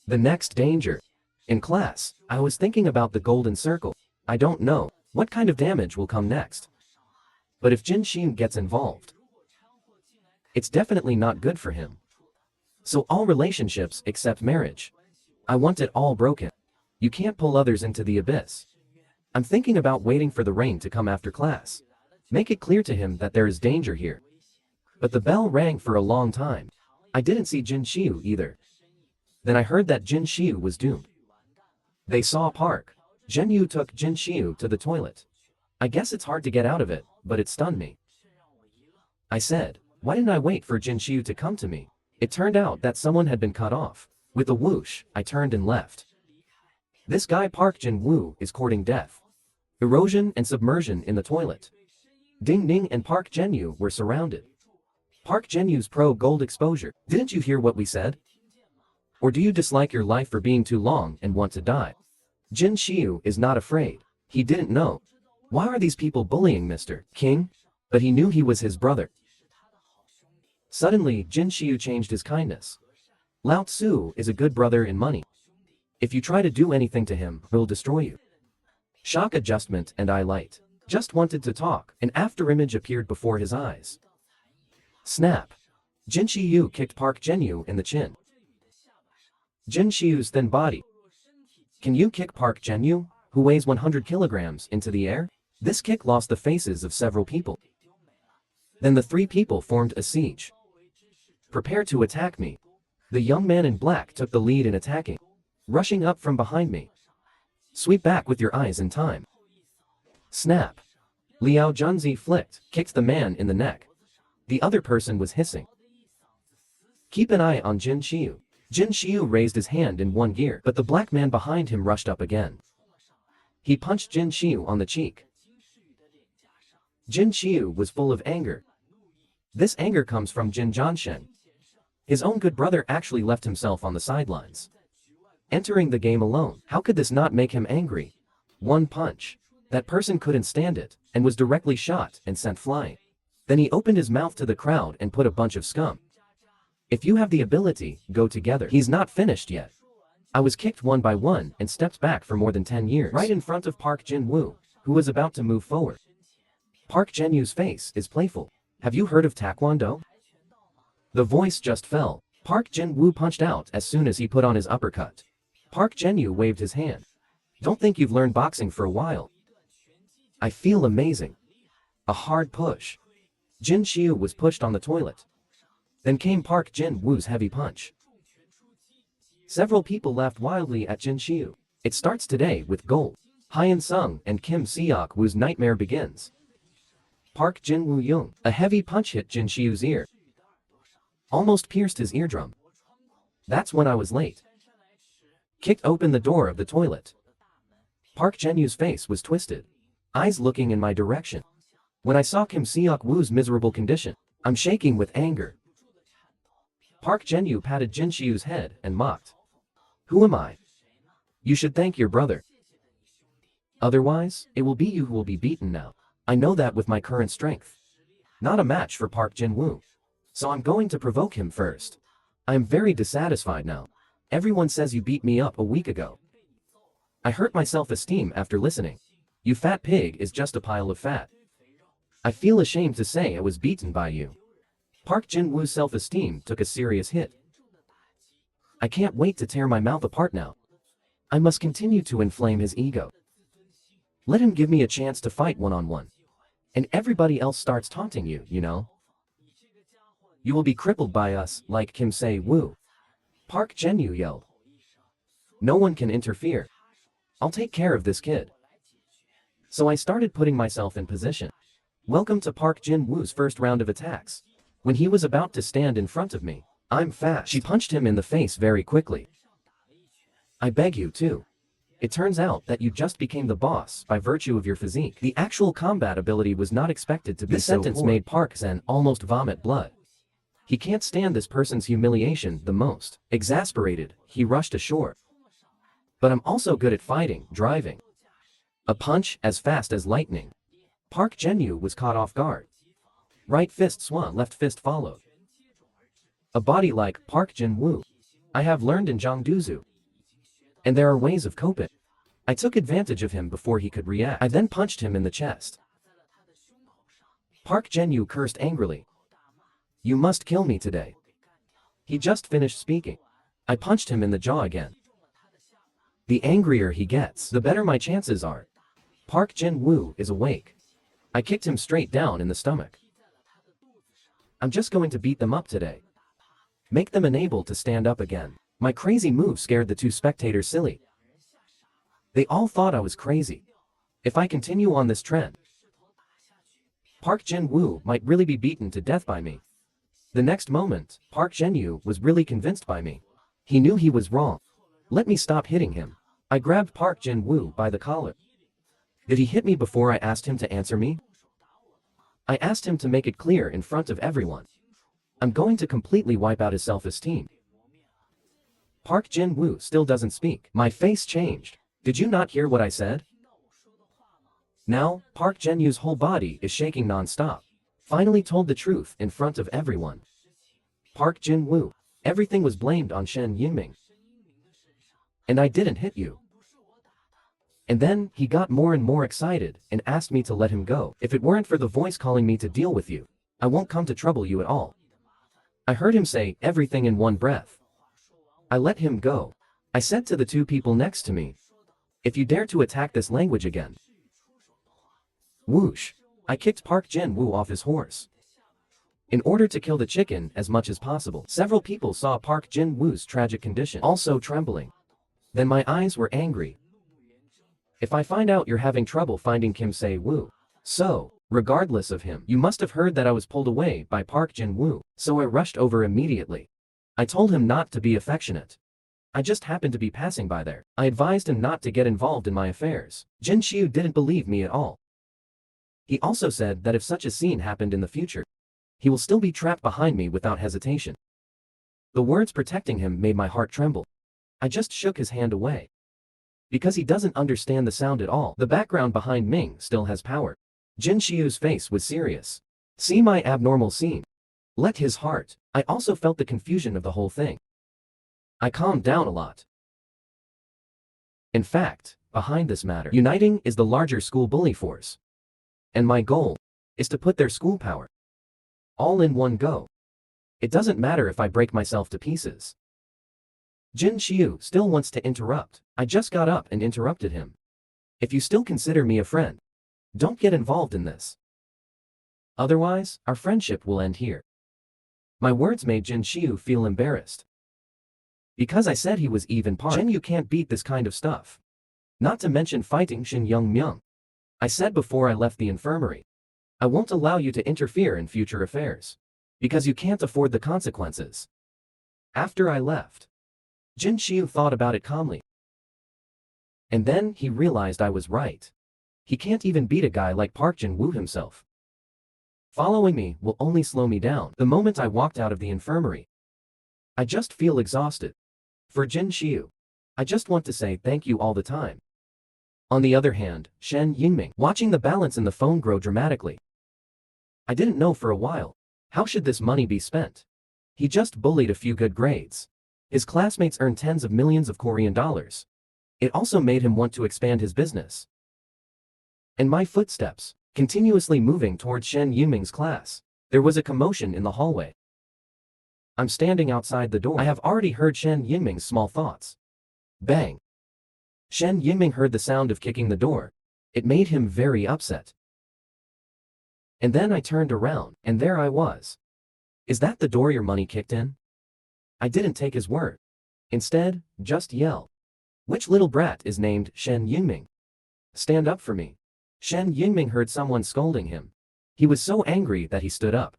The next danger. In class, I was thinking about the golden circle. I don't know what kind of damage will come next. But if Jin Xiu gets involved, it's definitely not good for him. So all relationships except marriage. I want it all broken. You can't pull others into the abyss. I'm thinking about waiting for the rain to come after class. Make it clear to him that there is danger here. But the bell rang for a long time. I didn't see Jin Xiu either. Then I heard that Jin Xiu was doomed. They saw Park Jin-woo took Jin Xiu to the toilet. I guess it's hard to get out of it, but it stunned me. I said, why didn't I wait for Jin Xiu to come to me? It turned out that someone had been cut off. With a whoosh, I turned and left. This guy Park Jin-woo is courting death. Erosion and submersion in the toilet. Ding Ning and Park Jin-woo were surrounded. Park Jin-woo's pro-gold exposure. Didn't you hear what we said? Or do you dislike your life for being too long and want to die? Jin Xiu is not afraid. He didn't know. Why are these people bullying Mr. King? But he knew he was his brother. Suddenly, Jin Xiu changed his kindness. Lao Tzu is a good brother in money. If you try to do anything to him, he'll destroy you. Shock adjustment and eye light. Just wanted to talk. An afterimage appeared before his eyes. Snap. Jin Xiu kicked Park Jin-woo in the chin. Jin Xiu's thin body Can you kick Park Jin-woo, who weighs 100 kilograms, into the air? This kick lost the faces of several people. Then the three people formed a siege. Prepare to attack me. The young man in black took the lead in attacking, rushing up from behind me. Sweep back with your eyes in time. Snap. Liao Junzi kicked the man in the neck. The other person was hissing. Keep an eye on Jin Xiu. Jin Xiu raised his hand in one gear, but the black man behind him rushed up again. He punched Jin Xiu on the cheek. Jin Xiu was full of anger. This anger comes from Jin Zhanshen. His own good brother actually left himself on the sidelines, entering the game alone. How could this not make him angry? One punch. That person couldn't stand it, and was directly shot and sent flying. Then he opened his mouth to the crowd and put a bunch of scum. If you have the ability, go together. He's not finished yet. I was kicked one by one and stepped back for more than 10 years, right in front of Park Jin-woo, who was about to move forward. Park Jin-woo's face is playful. Have you heard of Taekwondo? The voice just fell. Park Jin-woo punched out as soon as he put on his uppercut. Park Jin-woo waved his hand. Don't think you've learned boxing for a while. I feel amazing. A hard push. Jin Xiu was pushed on the toilet. Then came Park Jin-woo's heavy punch. Several people laughed wildly at Jin Xiu. It starts today with gold. Hyun Sung and Kim Seok-woo's nightmare begins. Park Jin-woo Young. A heavy punch hit Jin Xiu's ear. Almost pierced his eardrum. That's when I was late. Kicked open the door of the toilet. Park Jin-woo's face was twisted, eyes looking in my direction. When I saw Kim Seok-woo's miserable condition, I'm shaking with anger. Park Jin-woo patted Jin Xiu's head and mocked. Who am I? You should thank your brother. Otherwise, it will be you who will be beaten now. I know that with my current strength. Not a match for Park Jin-woo. So I'm going to provoke him first. I am very dissatisfied now. Everyone says you beat me up a week ago. I hurt my self-esteem after listening. You fat pig is just a pile of fat. I feel ashamed to say I was beaten by you. Park Jin-woo's self-esteem took a serious hit. I can't wait to tear my mouth apart now. I must continue to inflame his ego. Let him give me a chance to fight one-on-one. And everybody else starts taunting you, you know? You will be crippled by us, like Kim Se-woo. Park Jin-woo yelled. No one can interfere. I'll take care of this kid. So I started putting myself in position. Welcome to Park Jin-woo's first round of attacks. When he was about to stand in front of me, I'm fast. She punched him in the face very quickly. I beg you to. It turns out that you just became the boss by virtue of your physique. The actual combat ability was not expected to be so poor. This sentence made Park Zen almost vomit blood. He can't stand this person's humiliation the most. Exasperated, he rushed ashore. But I'm also good at fighting, driving. A punch as fast as lightning. Park Jin-woo was caught off guard. Right fist swung, left fist followed. A body like Park Jin-woo I have learned in Jiangduzu. And there are ways of coping. I took advantage of him before he could react. I then punched him in the chest. Park Jin-woo cursed angrily. You must kill me today. He just finished speaking. I punched him in the jaw again. The angrier he gets, the better my chances are. Park Jin-woo is awake. I kicked him straight down in the stomach. I'm just going to beat them up today. Make them unable to stand up again. My crazy move scared the two spectators silly. They all thought I was crazy. If I continue on this trend, Park Jin-woo might really be beaten to death by me. The next moment, Park Jin-woo was really convinced by me. He knew he was wrong. Let me stop hitting him. I grabbed Park Jin-woo by the collar. Did he hit me before I asked him to answer me? I asked him to make it clear in front of everyone. I'm going to completely wipe out his self-esteem. Park Jin-woo still doesn't speak. My face changed. Did you not hear what I said? Now, Park Jin-woo's whole body is shaking non-stop. Finally told the truth in front of everyone. Park Jin-woo, everything was blamed on Shen Yingming. And I didn't hit you. And then, he got more and more excited, and asked me to let him go. If it weren't for the voice calling me to deal with you, I won't come to trouble you at all. I heard him say everything in one breath. I let him go. I said to the two people next to me, If you dare to attack this language again. Whoosh. I kicked Park Jin-woo off his horse. In order to kill the chicken as much as possible. Several people saw Park Jin-woo's tragic condition, also trembling. Then my eyes were angry. If I find out you're having trouble finding Kim Se-woo. So, regardless of him, you must have heard that I was pulled away by Park Jin-woo, so I rushed over immediately. I told him not to be affectionate. I just happened to be passing by there. I advised him not to get involved in my affairs. Jin Xiu didn't believe me at all. He also said that if such a scene happened in the future, he will still be trapped behind me without hesitation. The words protecting him made my heart tremble. I just shook his hand away. Because he doesn't understand the sound at all. The background behind Ming still has power. Jin Xiu's face was serious. See my abnormal scene. Let his heart. I also felt the confusion of the whole thing. I calmed down a lot. In fact, behind this matter, uniting is the larger school bully force. And my goal is to put their school power all in one go. It doesn't matter if I break myself to pieces. Jin Xiu still wants to interrupt. I just got up and interrupted him. If you still consider me a friend, don't get involved in this. Otherwise, our friendship will end here. My words made Jin Xiu feel embarrassed. Because I said he was even Park. Jin, you can't beat this kind of stuff. Not to mention fighting Shin Young Myung. I said before I left the infirmary. I won't allow you to interfere in future affairs. Because you can't afford the consequences. After I left, Jin Xiu thought about it calmly. And then he realized I was right. He can't even beat a guy like Park Jin-woo himself. Following me will only slow me down. The moment I walked out of the infirmary, I just feel exhausted. For Jin Xiu, I just want to say thank you all the time. On the other hand, Shen Yingming, watching the balance in the phone grow dramatically. I didn't know for a while. How should this money be spent? He just bullied a few good grades. His classmates earned tens of millions of Korean dollars. It also made him want to expand his business. And my footsteps, continuously moving towards Shen Yingming's class. There was a commotion in the hallway. I'm standing outside the door. I have already heard Shen Yingming's small thoughts. Bang. Shen Yingming heard the sound of kicking the door. It made him very upset. And then I turned around, and there I was. Is that the door your money kicked in? I didn't take his word. Instead, just yell. Which little brat is named Shen Yingming? Stand up for me. Shen Yingming heard someone scolding him. He was so angry that he stood up.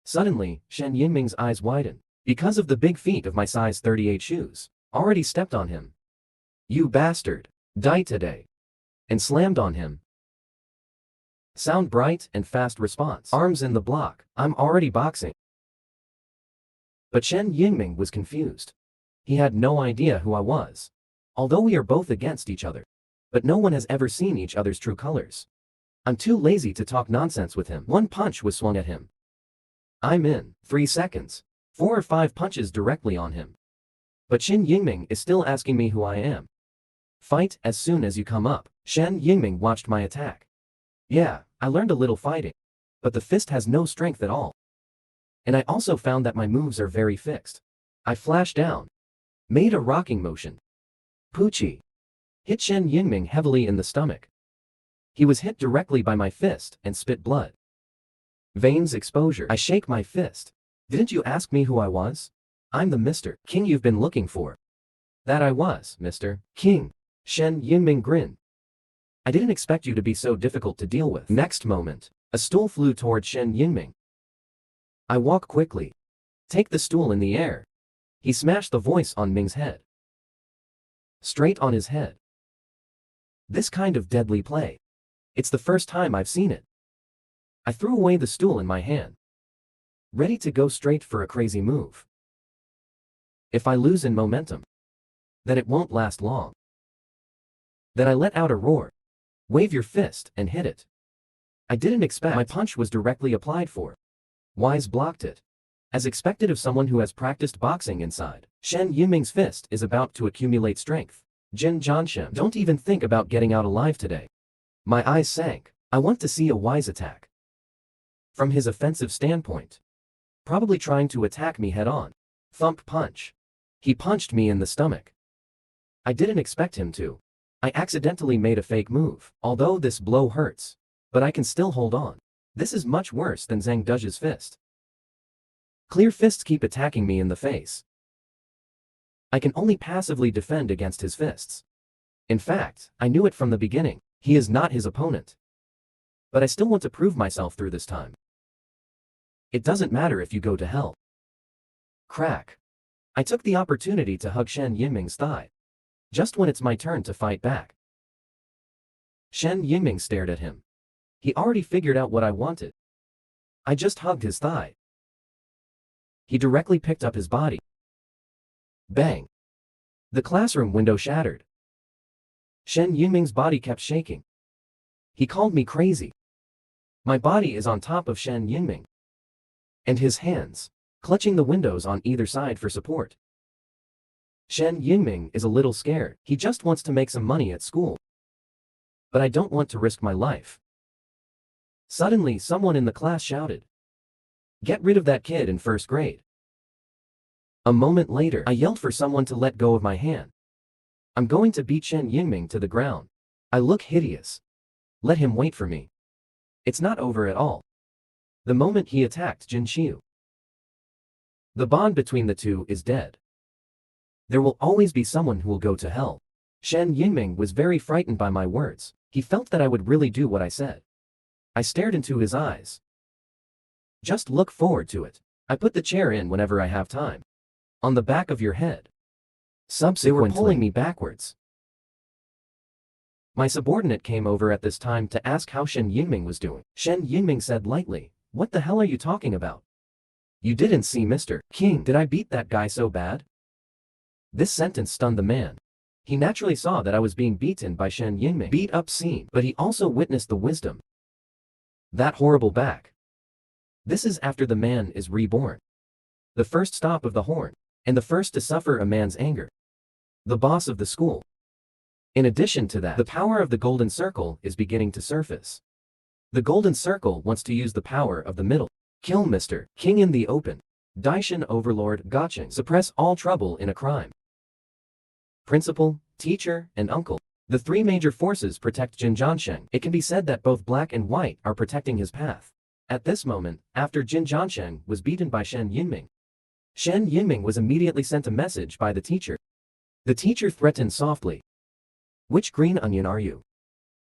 Suddenly, Shen Yingming's eyes widened. Because of the big feet of my size 38 shoes. Already stepped on him. You bastard. Die today. And slammed on him. Sound bright and fast response. Arms in the block. I'm already boxing. But Shen Yingming was confused. He had no idea who I was. Although we are both against each other. But no one has ever seen each other's true colors. I'm too lazy to talk nonsense with him. One punch was swung at him. I'm in 3 seconds. 4 or 5 punches directly on him. But Shen Yingming is still asking me who I am. Fight as soon as you come up. Shen Yingming watched my attack. Yeah, I learned a little fighting. But the fist has no strength at all. And I also found that my moves are very fixed. I flashed down. Made a rocking motion. Poochie. Hit Shen Yingming heavily in the stomach. He was hit directly by my fist and spit blood. Veins exposure. I shake my fist. Didn't you ask me who I was? I'm the Mr. King you've been looking for. That I was, Mr. King. Shen Yingming grinned. I didn't expect you to be so difficult to deal with. Next moment, a stool flew toward Shen Yingming. I walk quickly. Take the stool in the air. He smashed the voice on Ming's head. Straight on his head. This kind of deadly play. It's the first time I've seen it. I threw away the stool in my hand. Ready to go straight for a crazy move. If I lose in momentum, then it won't last long. Then I let out a roar. Wave your fist and hit it. I didn't expect my punch was directly applied for. Wise blocked it. As expected of someone who has practiced boxing inside. Shen Yingming's fist is about to accumulate strength. Jin Jianshem, don't even think about getting out alive today. My eyes sank. I want to see a wise attack. From his offensive standpoint. Probably trying to attack me head on. Thump punch. He punched me in the stomach. I didn't expect him to. I accidentally made a fake move, although this blow hurts. But I can still hold on. This is much worse than Zhang Duzhe's fist. Clear fists keep attacking me in the face. I can only passively defend against his fists. In fact, I knew it from the beginning. He is not his opponent. But I still want to prove myself through this time. It doesn't matter if you go to hell. Crack. I took the opportunity to hug Shen Yinming's thigh. Just when it's my turn to fight back. Shen Yinming stared at him. He already figured out what I wanted. I just hugged his thigh. He directly picked up his body. Bang. The classroom window shattered. Shen Yinming's body kept shaking. He called me crazy. My body is on top of Shen Yinming. And his hands, clutching the windows on either side for support. Shen Yinming is a little scared. He just wants to make some money at school. But I don't want to risk my life. Suddenly someone in the class shouted, "Get rid of that kid in first grade." A moment later, I yelled for someone to let go of my hand. I'm going to beat Shen Yinming to the ground. I look hideous. Let him wait for me. It's not over at all. The moment he attacked Jin Xiu. The bond between the two is dead. There will always be someone who will go to hell. Shen Yinming was very frightened by my words. He felt that I would really do what I said. I stared into his eyes. Just look forward to it. I put the chair in whenever I have time. On the back of your head. Subsequently, they were pulling me backwards. My subordinate came over at this time to ask how Shen Yinming was doing. Shen Yinming said lightly, "What the hell are you talking about? You didn't see Mr. King. Did I beat that guy so bad?" This sentence stunned the man. He naturally saw that I was being beaten by Shen Yinming. Beat up scene, but he also witnessed the wisdom. That horrible back. This is after the man is reborn. The first stop of the horn, and the first to suffer a man's anger. The boss of the school. In addition to that, the power of the Golden Circle is beginning to surface. The Golden Circle wants to use the power of the middle. Kill Mr. King in the open. Daishin Overlord Gacheng. Suppress all trouble in a crime. Principal, teacher, and uncle. The three major forces protect Jin Jiansheng. It can be said that both black and white are protecting his path. At this moment, after Jin Jiansheng was beaten by Shen Yinming, Shen Yinming was immediately sent a message by the teacher. The teacher threatened softly. "Which green onion are you?"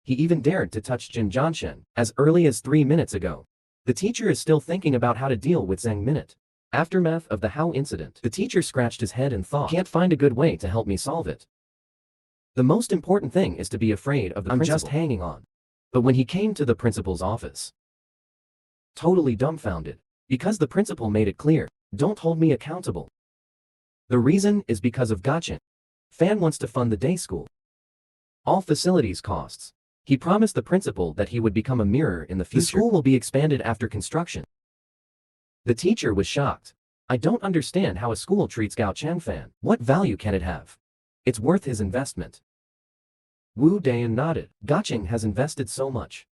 He even dared to touch Jin Jiansheng as early as 3 minutes ago. The teacher is still thinking about how to deal with Zhang Minute. Aftermath of the Hao incident. The teacher scratched his head and thought, "Can't find a good way to help me solve it. The most important thing is to be afraid of the principal." I'm just hanging on. But when he came to the principal's office, totally dumbfounded, because the principal made it clear, "Don't hold me accountable. The reason is because of Gacheng. Fan wants to fund the day school. All facilities costs." He promised the principal that he would become a mirror in the future. The school will be expanded after construction. The teacher was shocked. "I don't understand how a school treats Gao Changfan. What value can it have? It's worth his investment." Wu Dayan nodded. Gacheng has invested so much.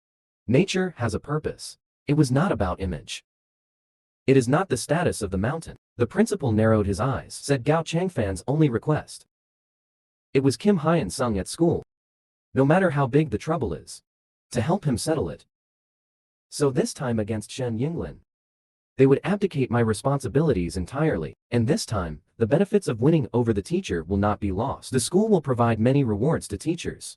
Nature has a purpose. It was not about image. It is not the status of the mountain. The principal narrowed his eyes, said Gao Changfan's only request. It was Kim Hyan Sung at school. No matter how big the trouble is. To help him settle it. So this time against Shen Yinglin. They would abdicate my responsibilities entirely, and this time, the benefits of winning over the teacher will not be lost. The school will provide many rewards to teachers.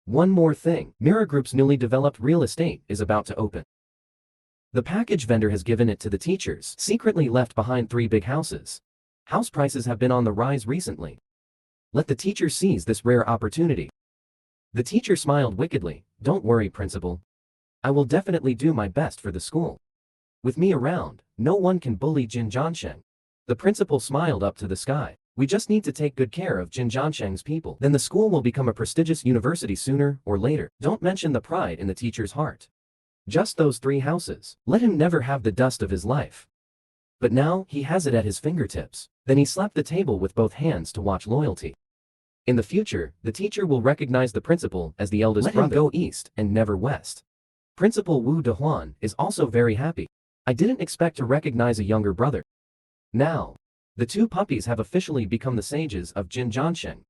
One more thing, Mirror Group's newly developed real estate is about to open. The package vendor has given it to the teachers, secretly left behind 3 big houses. House prices have been on the rise recently. Let the teachers seize this rare opportunity. The teacher smiled wickedly. "Don't worry, principal. I will definitely do my best for the school. With me around, no one can bully Jin Jiansheng." The principal smiled up to the sky. "We just need to take good care of Jin Jiansheng's people. Then the school will become a prestigious university sooner or later. Don't mention the pride in the teacher's heart. Just those 3 houses. Let him never have the dust of his life. But now, he has it at his fingertips." Then he slapped the table with both hands to watch loyalty. In the future, the teacher will recognize the principal as the eldest brother. Let him go east and never west. Principal Wu Dehuan is also very happy. "I didn't expect to recognize a younger brother." Now, the 2 puppies have officially become the sages of Jin Jiansheng.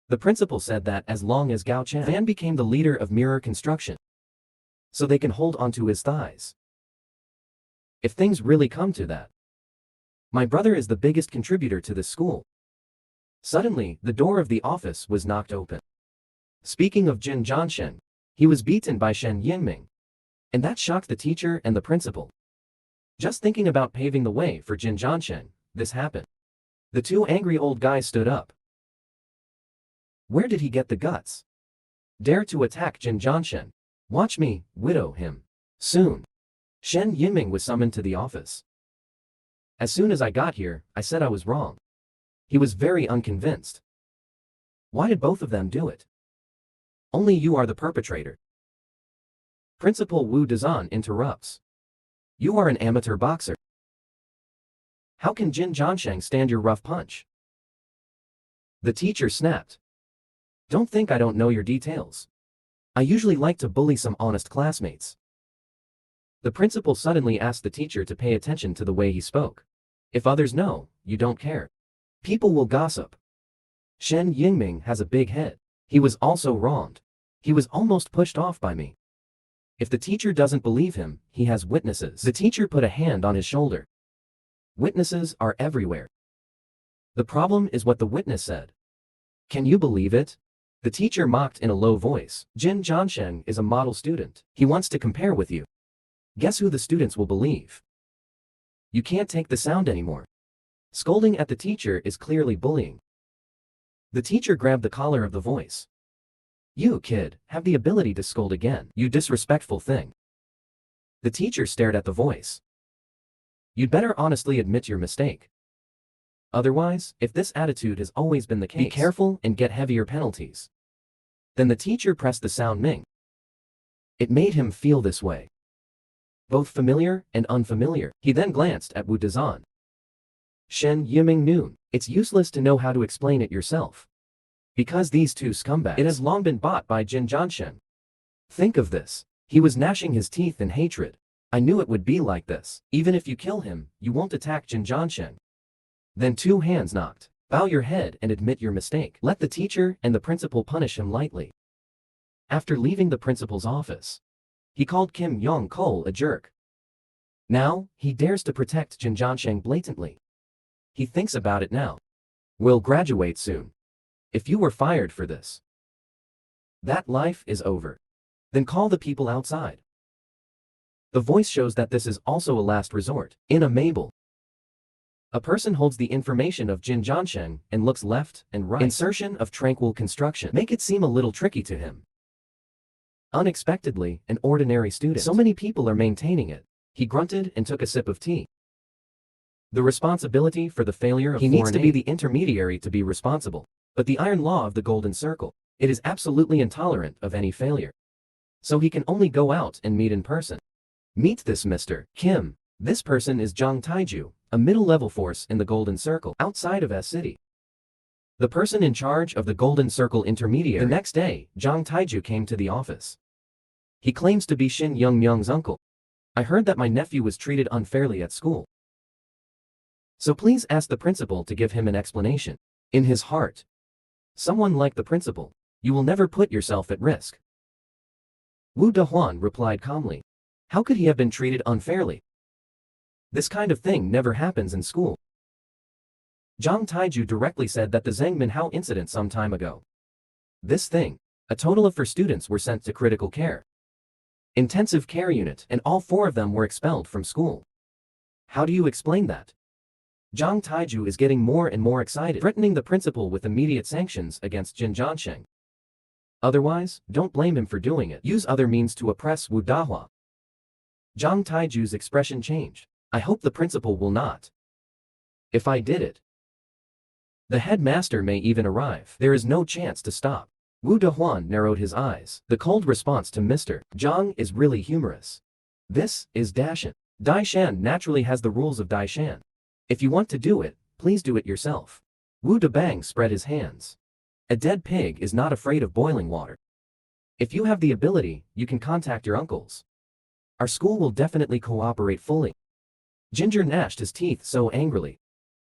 The principal said that as long as Gao Chen Fan became the leader of mirror construction, so they can hold onto his thighs. If things really come to that, my brother is the biggest contributor to this school. Suddenly, the door of the office was knocked open. Speaking of Jin Zhanshen, he was beaten by Shen Yingming. And that shocked the teacher and the principal. Just thinking about paving the way for Jin Zhanshen, this happened. The two angry old guys stood up. Where did he get the guts? Dare to attack Jin Zhanshen. Watch me widow him. Soon. Shen Yingming was summoned to the office. As soon as I got here, I said I was wrong. He was very unconvinced. Why did both of them do it? Only you are the perpetrator. Principal Wu Dazan interrupts. You are an amateur boxer. How can Jin Zhanshen stand your rough punch? The teacher snapped. Don't think I don't know your details. I usually like to bully some honest classmates. The principal suddenly asked the teacher to pay attention to the way he spoke. If others know, you don't care. People will gossip. Shen Yingming has a big head. He was also wronged. He was almost pushed off by me. If the teacher doesn't believe him, he has witnesses. The teacher put a hand on his shoulder. Witnesses are everywhere. The problem is what the witness said. Can you believe it? The teacher mocked in a low voice. Jin Zhanshen is a model student. He wants to compare with you. Guess who the students will believe? You can't take the sound anymore. Scolding at the teacher is clearly bullying. The teacher grabbed the collar of the voice. You, kid, have the ability to scold again, you disrespectful thing. The teacher stared at the voice. You'd better honestly admit your mistake. Otherwise, if this attitude has always been the case, be careful and get heavier penalties. Then the teacher pressed the sound Ming. It made him feel this way. Both familiar and unfamiliar. He then glanced at Wu Dazan. Shen Yiming Noon. It's useless to know how to explain it yourself. Because these two scumbags. It has long been bought by Jin Zhanshen. Think of this. He was gnashing his teeth in hatred. I knew it would be like this. Even if you kill him, you won't attack Jin Zhanshen. Then two hands knocked. Bow your head and admit your mistake. Let the teacher and the principal punish him lightly. After leaving the principal's office, he called Kim Yong-kol a jerk. Now, he dares to protect Jin Zhanshen blatantly. He thinks about it now. We'll graduate soon. If you were fired for this, that life is over. Then call the people outside. The voice shows that this is also a last resort. In a Mabel, a person holds the information of Jin Zhanshen and looks left and right. Insertion of tranquil construction. Make it seem a little tricky to him. Unexpectedly, an ordinary student. So many people are maintaining it. He grunted and took a sip of tea. The responsibility for the failure of he needs to be the intermediary to be responsible. But the iron law of the golden circle, it is absolutely intolerant of any failure. So he can only go out and meet in person. Meet this Mr. Kim. This person is Zhang Taiju, a middle-level force in the golden circle outside of S City. The person in charge of the golden circle intermediary. The next day, Zhang Taiju came to the office. He claims to be Shin Young-myung's uncle. I heard that my nephew was treated unfairly at school. So please ask the principal to give him an explanation. In his heart, someone like the principal, you will never put yourself at risk. Wu Dahuan replied calmly. How could he have been treated unfairly? This kind of thing never happens in school. Zhang Taiju directly said that the Zheng Minhao incident some time ago. This thing, a total of 4 students were sent to critical care, intensive care unit, and all 4 of them were expelled from school. How do you explain that? Zhang Taiju is getting more and more excited, threatening the principal with immediate sanctions against Jin Zhanshen. Otherwise, don't blame him for doing it. Use other means to oppress Wu Dahua. Zhang Taiju's expression changed. I hope the principal will not. If I did it, the headmaster may even arrive. There is no chance to stop. Wu Dahuan narrowed his eyes. The cold response to Mr. Zhang is really humorous. This is Daishan. Daishan naturally has the rules of Daishan. If you want to do it, please do it yourself. Wu Dabang spread his hands. A dead pig is not afraid of boiling water. If you have the ability, you can contact your uncles. Our school will definitely cooperate fully. Ginger gnashed his teeth so angrily.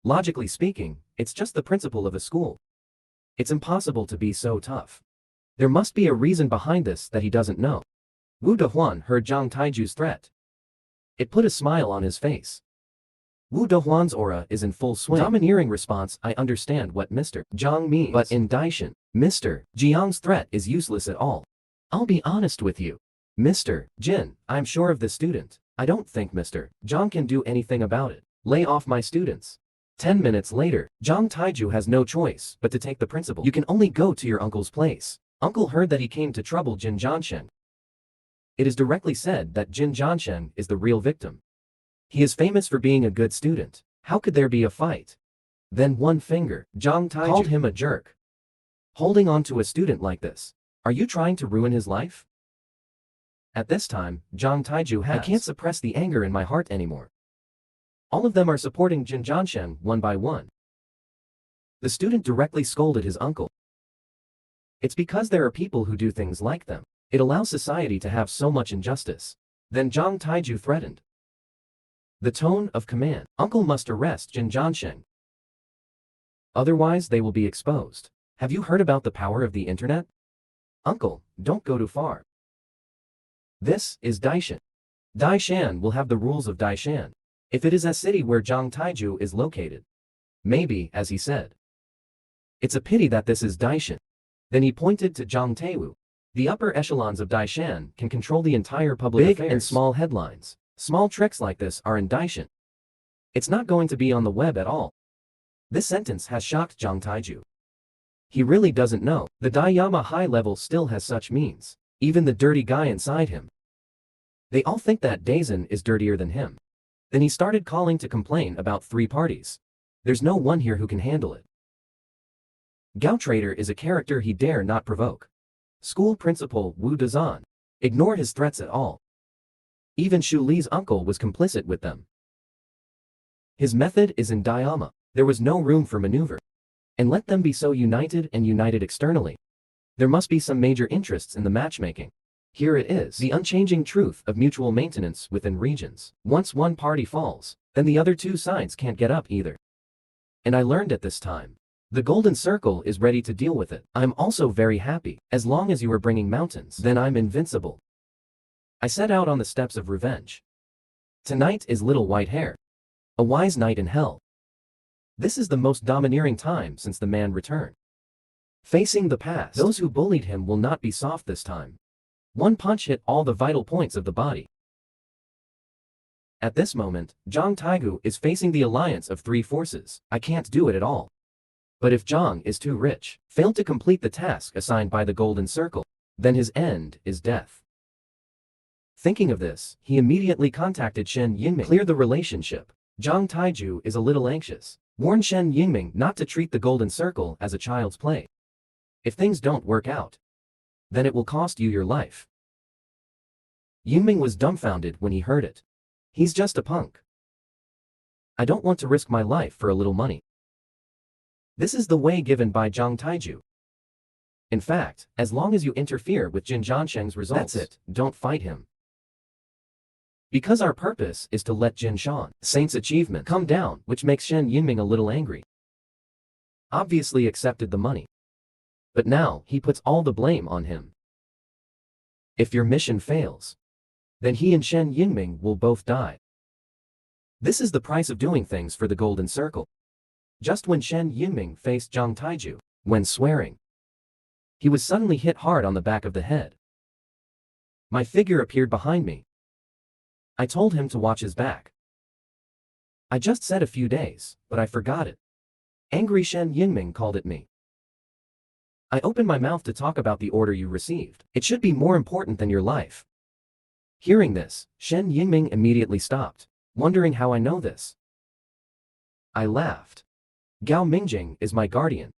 Logically speaking, it's just the principal of a school. It's impossible to be so tough. There must be a reason behind this that he doesn't know. Wu Dehuan heard Zhang Taiju's threat. It put a smile on his face. Wu Dehuan's aura is in full swing. Domineering response. I understand what Mr. Jiang means. But in Daishan, Mr. Jiang's threat is useless at all. I'll be honest with you. Mr. Jin, I'm sure of this student. I don't think Mr. Jiang can do anything about it. Lay off my students. 10 minutes later, Zhang Taiju has no choice but to take the principal. You can only go to your uncle's place. Uncle heard that he came to trouble Jin Jiansheng. It is directly said that Jin Jiansheng is the real victim. He is famous for being a good student. How could there be a fight? Then one finger, Zhang Taiju called him a jerk. Holding on to a student like this. Are you trying to ruin his life? At this time, Zhang Taiju has. I can't suppress the anger in my heart anymore. All of them are supporting Jin Jiansheng one by one. The student directly scolded his uncle. It's because there are people who do things like them. It allows society to have so much injustice. Then Zhang Taiju threatened. The tone of command. Uncle must arrest Jin Jiansheng. Otherwise they will be exposed. Have you heard about the power of the internet? Uncle, don't go too far. This is Daishan. Daishan will have the rules of Daishan. If it is a city where Zhang Taiju is located. Maybe, as he said. It's a pity that this is Daishan. Then he pointed to Zhang Taiwu. The upper echelons of Daishan can control the entire public affairs. Big and small headlines. Small tricks like this are in Daishan. It's not going to be on the web at all. This sentence has shocked Zhang Taiju. He really doesn't know. The Daiyama high level still has such means. Even the dirty guy inside him. They all think that Daisen is dirtier than him. Then he started calling to complain about 3 parties. There's no one here who can handle it. Gao Trader is a character he dare not provoke. School principal Wu Dezan. Ignore his threats at all. Even Shu Li's uncle was complicit with them. His method is in Daiyama. There was no room for maneuver. And let them be so united and united externally. There must be some major interests in the matchmaking. Here it is. The unchanging truth of mutual maintenance within regions. Once one party falls, then the other 2 sides can't get up either. And I learned at this time. The Golden Circle is ready to deal with it. I'm also very happy. As long as you are bringing mountains, then I'm invincible. I set out on the steps of revenge. Tonight is Little White Hare. A wise night in hell. This is the most domineering time since the man returned. Facing the past, those who bullied him will not be soft this time. One punch hit all the vital points of the body. At this moment, Zhang Taigu is facing the alliance of 3 forces. I can't do it at all. But if Zhang is too rich, failed to complete the task assigned by the Golden Circle, then his end is death. Thinking of this, he immediately contacted Shen Yingming. Clear the relationship. Zhang Taiju is a little anxious. Warn Shen Yingming not to treat the Golden Circle as a child's play. If things don't work out, then it will cost you your life. Yingming was dumbfounded when he heard it. He's just a punk. I don't want to risk my life for a little money. This is the way given by Zhang Taiju. In fact, as long as you interfere with Jin Jiansheng's results, that's it, don't fight him. Because our purpose is to let Jin Shan, Saint's achievement, come down, which makes Shen Yinming a little angry. Obviously accepted the money. But now, he puts all the blame on him. If your mission fails, then he and Shen Yinming will both die. This is the price of doing things for the Golden Circle. Just when Shen Yinming faced Zhang Taiju, when swearing, he was suddenly hit hard on the back of the head. My figure appeared behind me. I told him to watch his back. I just said a few days, but I forgot it. Angry Shen Yinming called at me. I opened my mouth to talk about the order you received. It should be more important than your life. Hearing this, Shen Yinming immediately stopped, wondering how I know this. I laughed. Gao Mingjing is my guardian.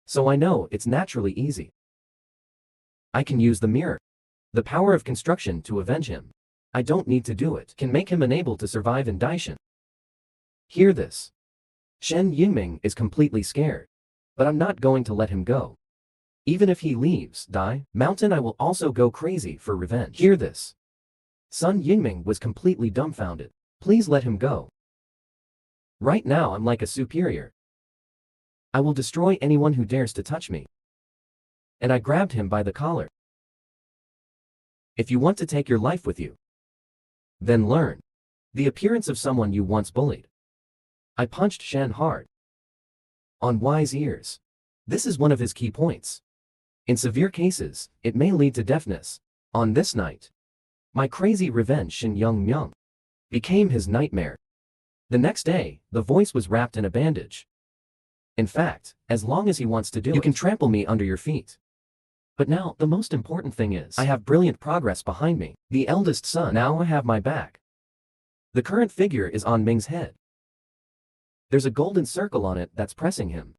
So I know it's naturally easy. I can use the mirror, the power of construction to avenge him. I don't need to do it, can make him unable to survive in Daishan. Hear this. Shen Yinming is completely scared. But I'm not going to let him go. Even if he leaves Dai Mountain, I will also go crazy for revenge. Hear this. Sun Yinming was completely dumbfounded. Please let him go. Right now I'm like a superior. I will destroy anyone who dares to touch me. And I grabbed him by the collar. If you want to take your life with you, then learn the appearance of someone you once bullied. I punched Shan hard on Y's ears. This is one of his key points. In severe cases, it may lead to deafness. On this night, my crazy revenge Shin Young Myung became his nightmare. The next day, the voice was wrapped in a bandage. In fact, as long as he wants to do it, you can trample me under your feet. But now, the most important thing is, I have brilliant progress behind me. The eldest son, now I have my back. The current figure is on Ming's head. There's a golden circle on it that's pressing him.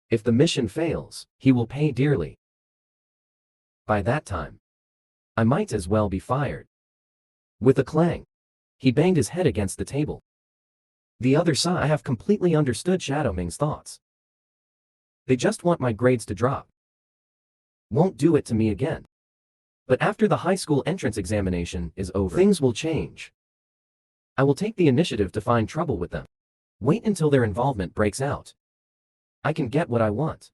If the mission fails, he will pay dearly. By that time, I might as well be fired. With a clang, he banged his head against the table. The other side, I have completely understood Shadow Ming's thoughts. They just want my grades to drop. Won't do it to me again. But after the high school entrance examination is over, things will change. I will take the initiative to find trouble with them. Wait until their involvement breaks out. I can get what I want.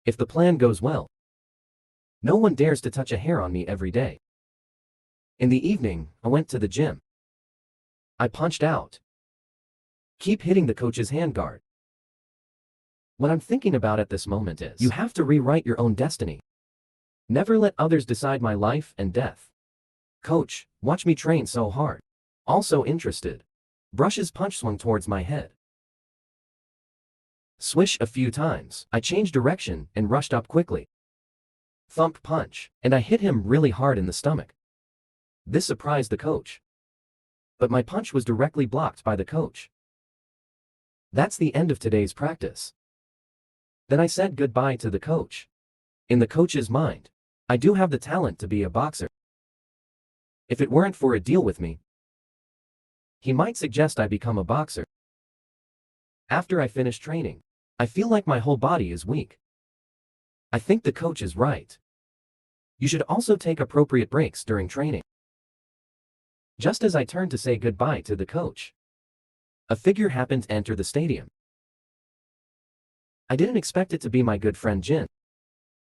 If the plan goes well, no one dares to touch a hair on me every day. In the evening, I went to the gym. I punched out. Keep hitting the coach's handguard. What I'm thinking about at this moment is, you have to rewrite your own destiny. Never let others decide my life and death. Coach, watch me train so hard. Also interested. Brush's punch swung towards my head. Swish a few times. I changed direction and rushed up quickly. Thump punch, and I hit him really hard in the stomach. This surprised the coach. But my punch was directly blocked by the coach. That's the end of today's practice. Then I said goodbye to the coach. In the coach's mind, I do have the talent to be a boxer. If it weren't for a deal with me, he might suggest I become a boxer. After I finish training, I feel like my whole body is weak. I think the coach is right. You should also take appropriate breaks during training. Just as I turned to say goodbye to the coach, a figure happened to enter the stadium. I didn't expect it to be my good friend Jin.